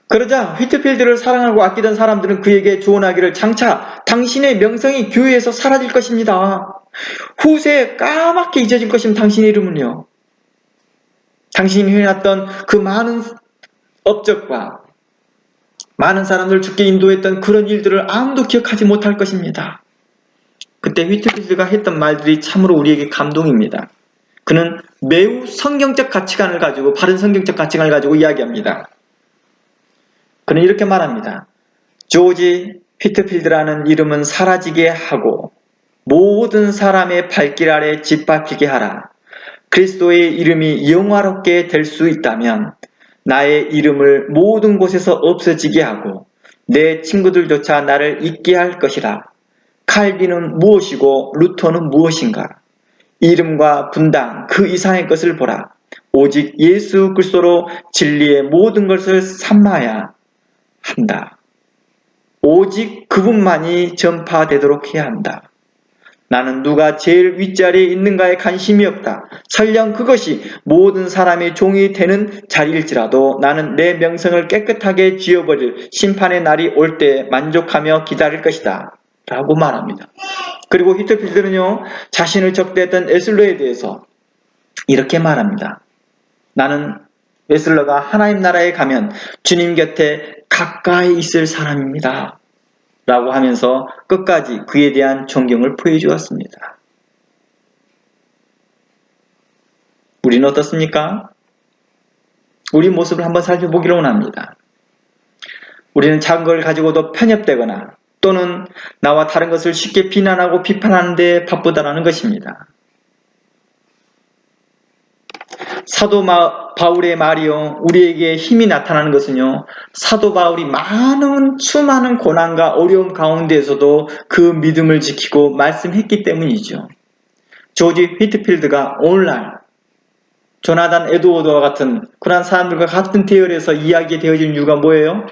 그러자 휘트필드를 사랑하고 아끼던 사람들은 그에게 조언하기를 장차 당신의 명성이 교회에서 사라질 것입니다. 후세에 까맣게 잊어질 것입니다. 당신의 이름은요. 당신이 해놨던 그 많은 업적과 많은 사람들 죽게 인도했던 그런 일들을 아무도 기억하지 못할 것입니다. 그때 휘트필드가 했던 말들이 참으로 우리에게 감동입니다. 그는 매우 성경적 가치관을 가지고, 바른 성경적 가치관을 가지고 이야기합니다. 그는 이렇게 말합니다. 조지 휘트필드라는 이름은 사라지게 하고 모든 사람의 발길 아래 짓밟히게 하라. 그리스도의 이름이 영화롭게 될 수 있다면 나의 이름을 모든 곳에서 없어지게 하고 내 친구들조차 나를 잊게 할 것이라. 칼빈은 무엇이고 루터는 무엇인가? 이름과 분당 그 이상의 것을 보라. 오직 예수 그리스도로 진리의 모든 것을 삼아야 한다. 오직 그분만이 전파되도록 해야 한다. 나는 누가 제일 윗자리에 있는가에 관심이 없다. 설령 그것이 모든 사람의 종이 되는 자리일지라도 나는 내 명성을 깨끗하게 지워버릴 심판의 날이 올 때 만족하며 기다릴 것이다. 라고 말합니다. 그리고 휘트필드는요, 자신을 적대했던 웨슬러에 대해서 이렇게 말합니다. 나는 웨슬러가 하나님 나라에 가면 주님 곁에 가까이 있을 사람입니다. 라고 하면서 끝까지 그에 대한 존경을 보여주었습니다. 우리는 어떻습니까? 우리 모습을 한번 살펴보기로 원합니다. 우리는 작은 걸 가지고도 편협되거나 또는 나와 다른 것을 쉽게 비난하고 비판하는 데 바쁘다라는 것입니다. 사도 바울의 말이요, 우리에게 힘이 나타나는 것은요, 사도 바울이 수많은 고난과 어려움 가운데에서도 그 믿음을 지키고 말씀했기 때문이죠. 조지 휘트필드가 오늘날 조나단 에드워드와 같은 그런 사람들과 같은 대열에서 이야기되어진 이유가 뭐예요?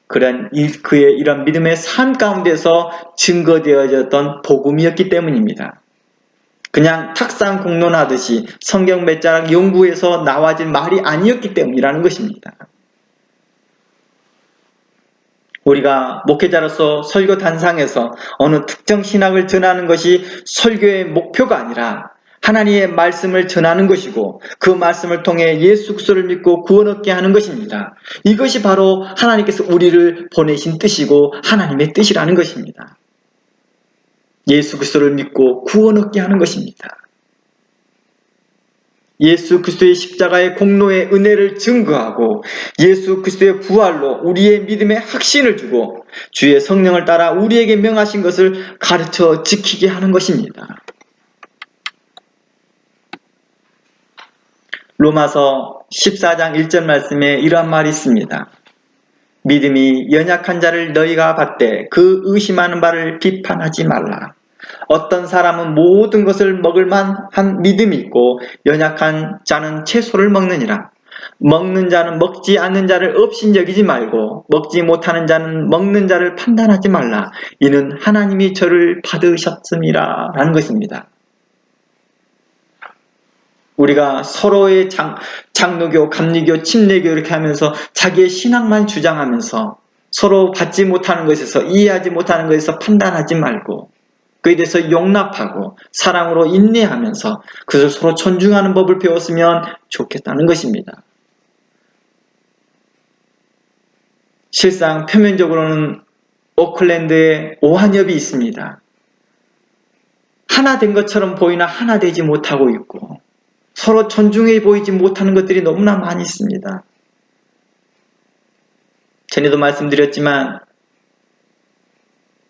그의 이런 믿음의 삶 가운데서 증거되어졌던 복음이었기 때문입니다. 그냥 탁상 공론하듯이 성경 몇 자락 연구해서 나와진 말이 아니었기 때문이라는 것입니다. 우리가 목회자로서 설교 단상에서 어느 특정 신학을 전하는 것이 설교의 목표가 아니라 하나님의 말씀을 전하는 것이고 그 말씀을 통해 예수 그리스도를 믿고 구원 얻게 하는 것입니다. 이것이 바로 하나님께서 우리를 보내신 뜻이고 하나님의 뜻이라는 것입니다. 예수 그리스도를 믿고 구원 얻게 하는 것입니다. 예수 그리스도의 십자가의 공로의 은혜를 증거하고 예수 그리스도의 부활로 우리의 믿음에 확신을 주고 주의 성령을 따라 우리에게 명하신 것을 가르쳐 지키게 하는 것입니다. 로마서 14장 1절 말씀에 이러한 말이 있습니다. 믿음이 연약한 자를 너희가 받되 그 의심하는 바를 비판하지 말라. 어떤 사람은 모든 것을 먹을 만한 믿음이 있고 연약한 자는 채소를 먹느니라. 먹는 자는 먹지 않는 자를 업신여기지 말고 먹지 못하는 자는 먹는 자를 판단하지 말라. 이는 하나님이 저를 받으셨음이라 라는 것입니다. 우리가 서로의 장로교, 감리교, 침례교 이렇게 하면서 자기의 신앙만 주장하면서 서로 받지 못하는 것에서 이해하지 못하는 것에서 판단하지 말고 그에 대해서 용납하고 사랑으로 인내하면서 그것을 서로 존중하는 법을 배웠으면 좋겠다는 것입니다. 실상 표면적으로는 오클랜드에 오한협이 있습니다. 하나 된 것처럼 보이나 하나 되지 못하고 있고 서로 존중해 보이지 못하는 것들이 너무나 많이 있습니다. 전에도 말씀드렸지만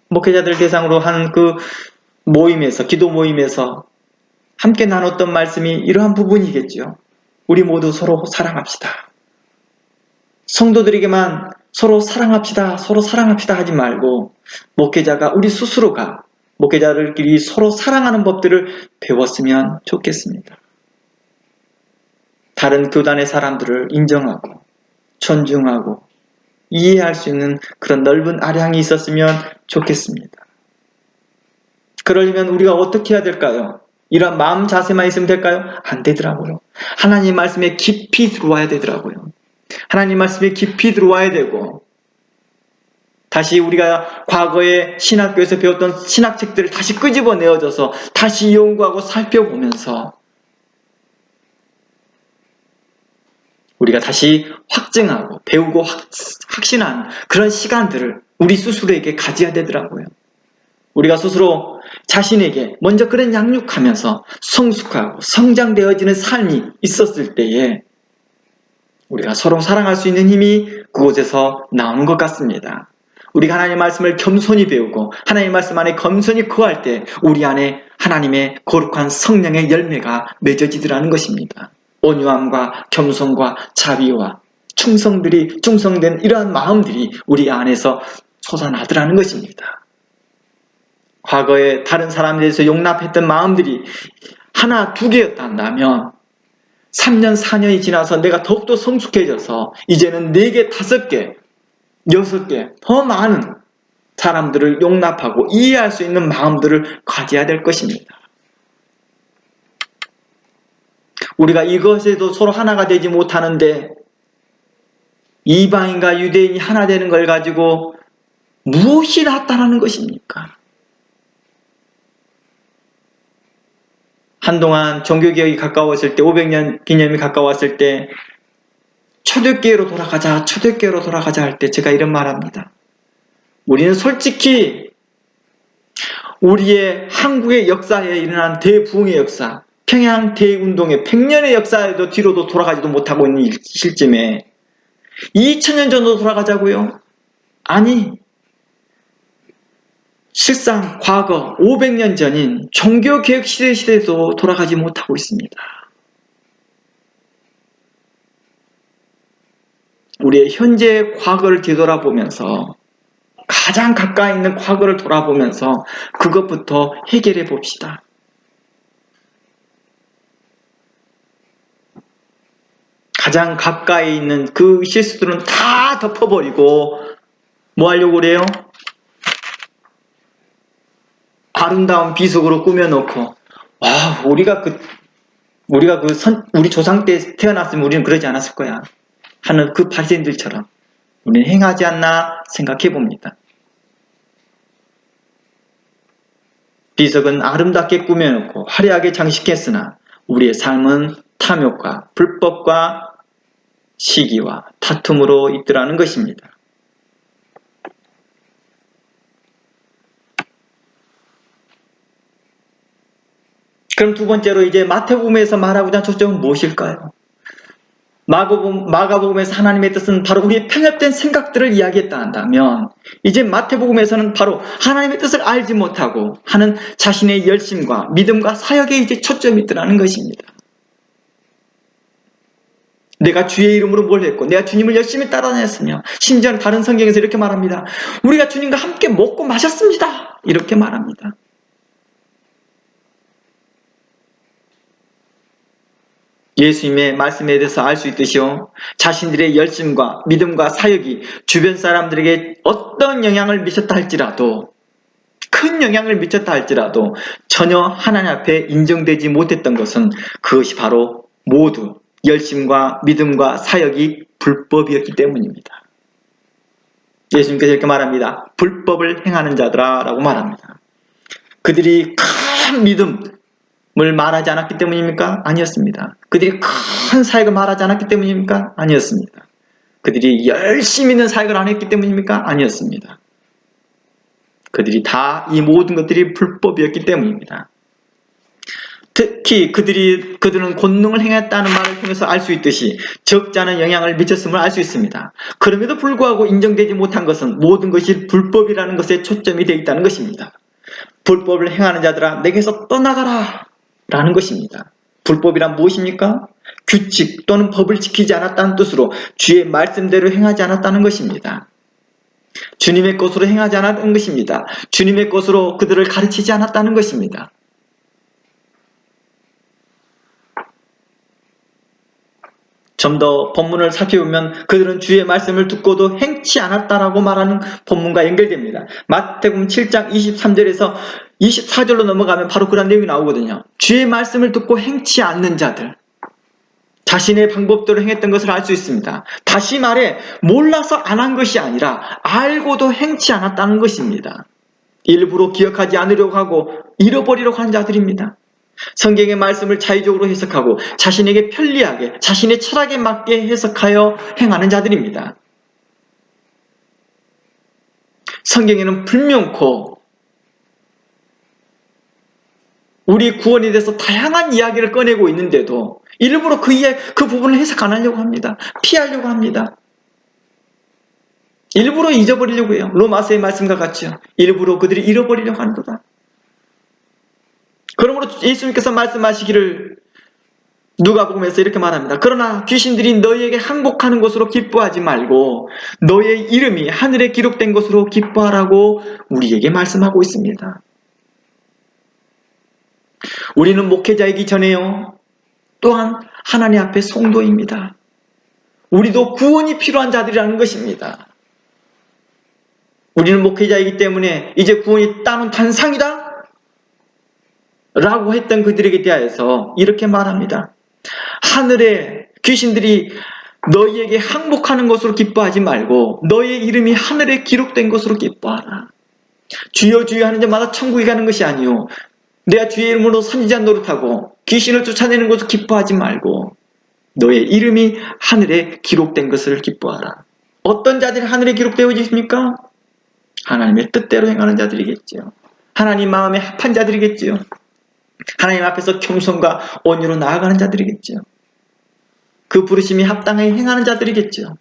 목회자들 대상으로 한 그 모임에서, 기도 모임에서 함께 나눴던 말씀이 이러한 부분이겠죠. 우리 모두 서로 사랑합시다. 성도들에게만 서로 사랑합시다, 서로 사랑합시다 하지 말고 목회자가 우리 스스로가 목회자들끼리 서로 사랑하는 법들을 배웠으면 좋겠습니다. 다른 교단의 사람들을 인정하고 존중하고 이해할 수 있는 그런 넓은 아량이 있었으면 좋겠습니다. 그러려면 우리가 어떻게 해야 될까요? 이런 마음 자세만 있으면 될까요? 안 되더라고요. 하나님 말씀에 깊이 들어와야 되더라고요. 하나님 말씀에 깊이 들어와야 되고 다시 우리가 과거에 신학교에서 배웠던 신학책들을 다시 끄집어내어져서 다시 연구하고 살펴보면서 우리가 다시 확증하고 배우고 확신하는 그런 시간들을 우리 스스로에게 가져야 되더라고요. 우리가 스스로 자신에게 먼저 그런 양육하면서 성숙하고 성장되어지는 삶이 있었을 때에 우리가 서로 사랑할 수 있는 힘이 그곳에서 나오는 것 같습니다. 우리가 하나님의 말씀을 겸손히 배우고 하나님의 말씀 안에 겸손히 거할 때 우리 안에 하나님의 거룩한 성령의 열매가 맺어지더라는 것입니다. 온유함과 겸손과 자비와 충성된 이러한 마음들이 우리 안에서 솟아나더라는 것입니다. 과거에 다른 사람에 대해서 용납했던 마음들이 하나, 두 개였다 한다면 3년, 4년이 지나서 내가 더욱더 성숙해져서 이제는 4개, 5개, 6개 더 많은 사람들을 용납하고 이해할 수 있는 마음들을 가져야 될 것입니다. 우리가 이것에도 서로 하나가 되지 못하는데 이방인과 유대인이 하나 되는 걸 가지고 무엇이 낫다라는 것입니까? 한동안 종교개혁이 가까웠을 때 500년 기념이 가까웠을 때 초대교회로 돌아가자 할 때 제가 이런 말합니다. 우리는 솔직히 우리의 한국의 역사에 일어난 대부흥의 역사, 평양 대운동의 100년의 역사에도 뒤로도 돌아가지도 못하고 있는 실쯤에 2000년 전으로 돌아가자고요? 아니, 실상 과거 500년 전인 종교개혁 시대에도 돌아가지 못하고 있습니다. 우리의 현재의 과거를 뒤돌아보면서 가장 가까이 있는 과거를 돌아보면서 그것부터 해결해 봅시다. 가장 가까이 있는 그 실수들은 다 덮어버리고 뭐 하려고 그래요? 아름다운 비석으로 꾸며놓고 우리 조상 때 태어났으면 우리는 그러지 않았을 거야 하는 그 바리새인들처럼 우리는 행하지 않나 생각해 봅니다. 비석은 아름답게 꾸며놓고 화려하게 장식했으나 우리의 삶은 탐욕과 불법과 시기와 다툼으로 있더라는 것입니다. 그럼 두 번째로 이제 마태복음에서 말하고자 하는 초점은 무엇일까요? 마가복음에서 하나님의 뜻은 바로 우리의 편협된 생각들을 이야기했다 한다면 이제 마태복음에서는 바로 하나님의 뜻을 알지 못하고 하는 자신의 열심과 믿음과 사역에 이제 초점이 있더라는 것입니다. 내가 주의 이름으로 뭘 했고 내가 주님을 열심히 따라다녔으며 심지어는 다른 성경에서 이렇게 말합니다. 우리가 주님과 함께 먹고 마셨습니다. 이렇게 말합니다. 예수님의 말씀에 대해서 알 수 있듯이요. 자신들의 열심과 믿음과 사역이 주변 사람들에게 어떤 영향을 미쳤다 할지라도 큰 영향을 미쳤다 할지라도 전혀 하나님 앞에 인정되지 못했던 것은 그것이 바로 모두 열심과 믿음과 사역이 불법이었기 때문입니다. 예수님께서 이렇게 말합니다. 불법을 행하는 자들아 라고 말합니다. 그들이 큰 믿음을 말하지 않았기 때문입니까? 아니었습니다. 그들이 큰 사역을 말하지 않았기 때문입니까? 아니었습니다. 그들이 열심히 있는 사역을 안 했기 때문입니까? 아니었습니다. 그들이 다 이 모든 것들이 불법이었기 때문입니다. 특히 그들은 권능을 행했다는 말을 통해서 알 수 있듯이 적지 않은 영향을 미쳤음을 알 수 있습니다. 그럼에도 불구하고 인정되지 못한 것은 모든 것이 불법이라는 것에 초점이 되어 있다는 것입니다. 불법을 행하는 자들아 내게서 떠나가라 라는 것입니다. 불법이란 무엇입니까? 규칙 또는 법을 지키지 않았다는 뜻으로 주의 말씀대로 행하지 않았다는 것입니다. 주님의 것으로 행하지 않았다는 것입니다. 주님의 것으로 그들을 가르치지 않았다는 것입니다. 좀 더 본문을 살펴보면 그들은 주의 말씀을 듣고도 행치 않았다라고 말하는 본문과 연결됩니다. 마태복음 7장 23절에서 24절로 넘어가면 바로 그런 내용이 나오거든요. 주의 말씀을 듣고 행치 않는 자들. 자신의 방법대로 행했던 것을 알 수 있습니다. 다시 말해 몰라서 안 한 것이 아니라 알고도 행치 않았다는 것입니다. 일부러 기억하지 않으려고 하고 잃어버리려고 하는 자들입니다. 성경의 말씀을 자의적으로 해석하고 자신에게 편리하게 자신의 철학에 맞게 해석하여 행하는 자들입니다. 성경에는 분명코 우리 구원에 대해서 다양한 이야기를 꺼내고 있는데도 일부러 그 부분을 해석 안 하려고 합니다. 피하려고 합니다. 일부러 잊어버리려고 해요. 로마서의 말씀과 같죠. 일부러 그들이 잃어버리려고 하는도다. 그러므로 예수님께서 말씀하시기를 누가복음에서 이렇게 말합니다. 그러나 귀신들이 너희에게 항복하는 것으로 기뻐하지 말고 너희의 이름이 하늘에 기록된 것으로 기뻐하라고 우리에게 말씀하고 있습니다. 우리는 목회자이기 전에요. 또한 하나님 앞에 성도입니다. 우리도 구원이 필요한 자들이라는 것입니다. 우리는 목회자이기 때문에 이제 구원이 따는 단상이다 라고 했던 그들에게 대하여서 이렇게 말합니다. 하늘에 귀신들이 너희에게 항복하는 것으로 기뻐하지 말고 너희의 이름이 하늘에 기록된 것으로 기뻐하라. 주여 주여 하는 자마다 천국에 가는 것이 아니요 내가 주의 이름으로 선지자 노릇하고 귀신을 쫓아내는 것을 기뻐하지 말고 너의 이름이 하늘에 기록된 것을 기뻐하라. 어떤 자들이 하늘에 기록되어 있습니까? 하나님의 뜻대로 행하는 자들이겠지요. 하나님 마음에 합한 자들이겠지요. 하나님 앞에서 겸손과 온유로 나아가는 자들이겠지요. 그 부르심이 합당하게 행하는 자들이겠지요.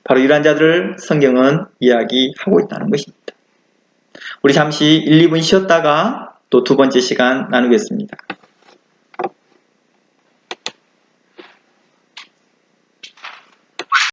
바로 이러한 자들을 성경은 이야기하고 있다는 것입니다. 우리 잠시 1, 2분 쉬었다가 또 두 번째 시간 나누겠습니다.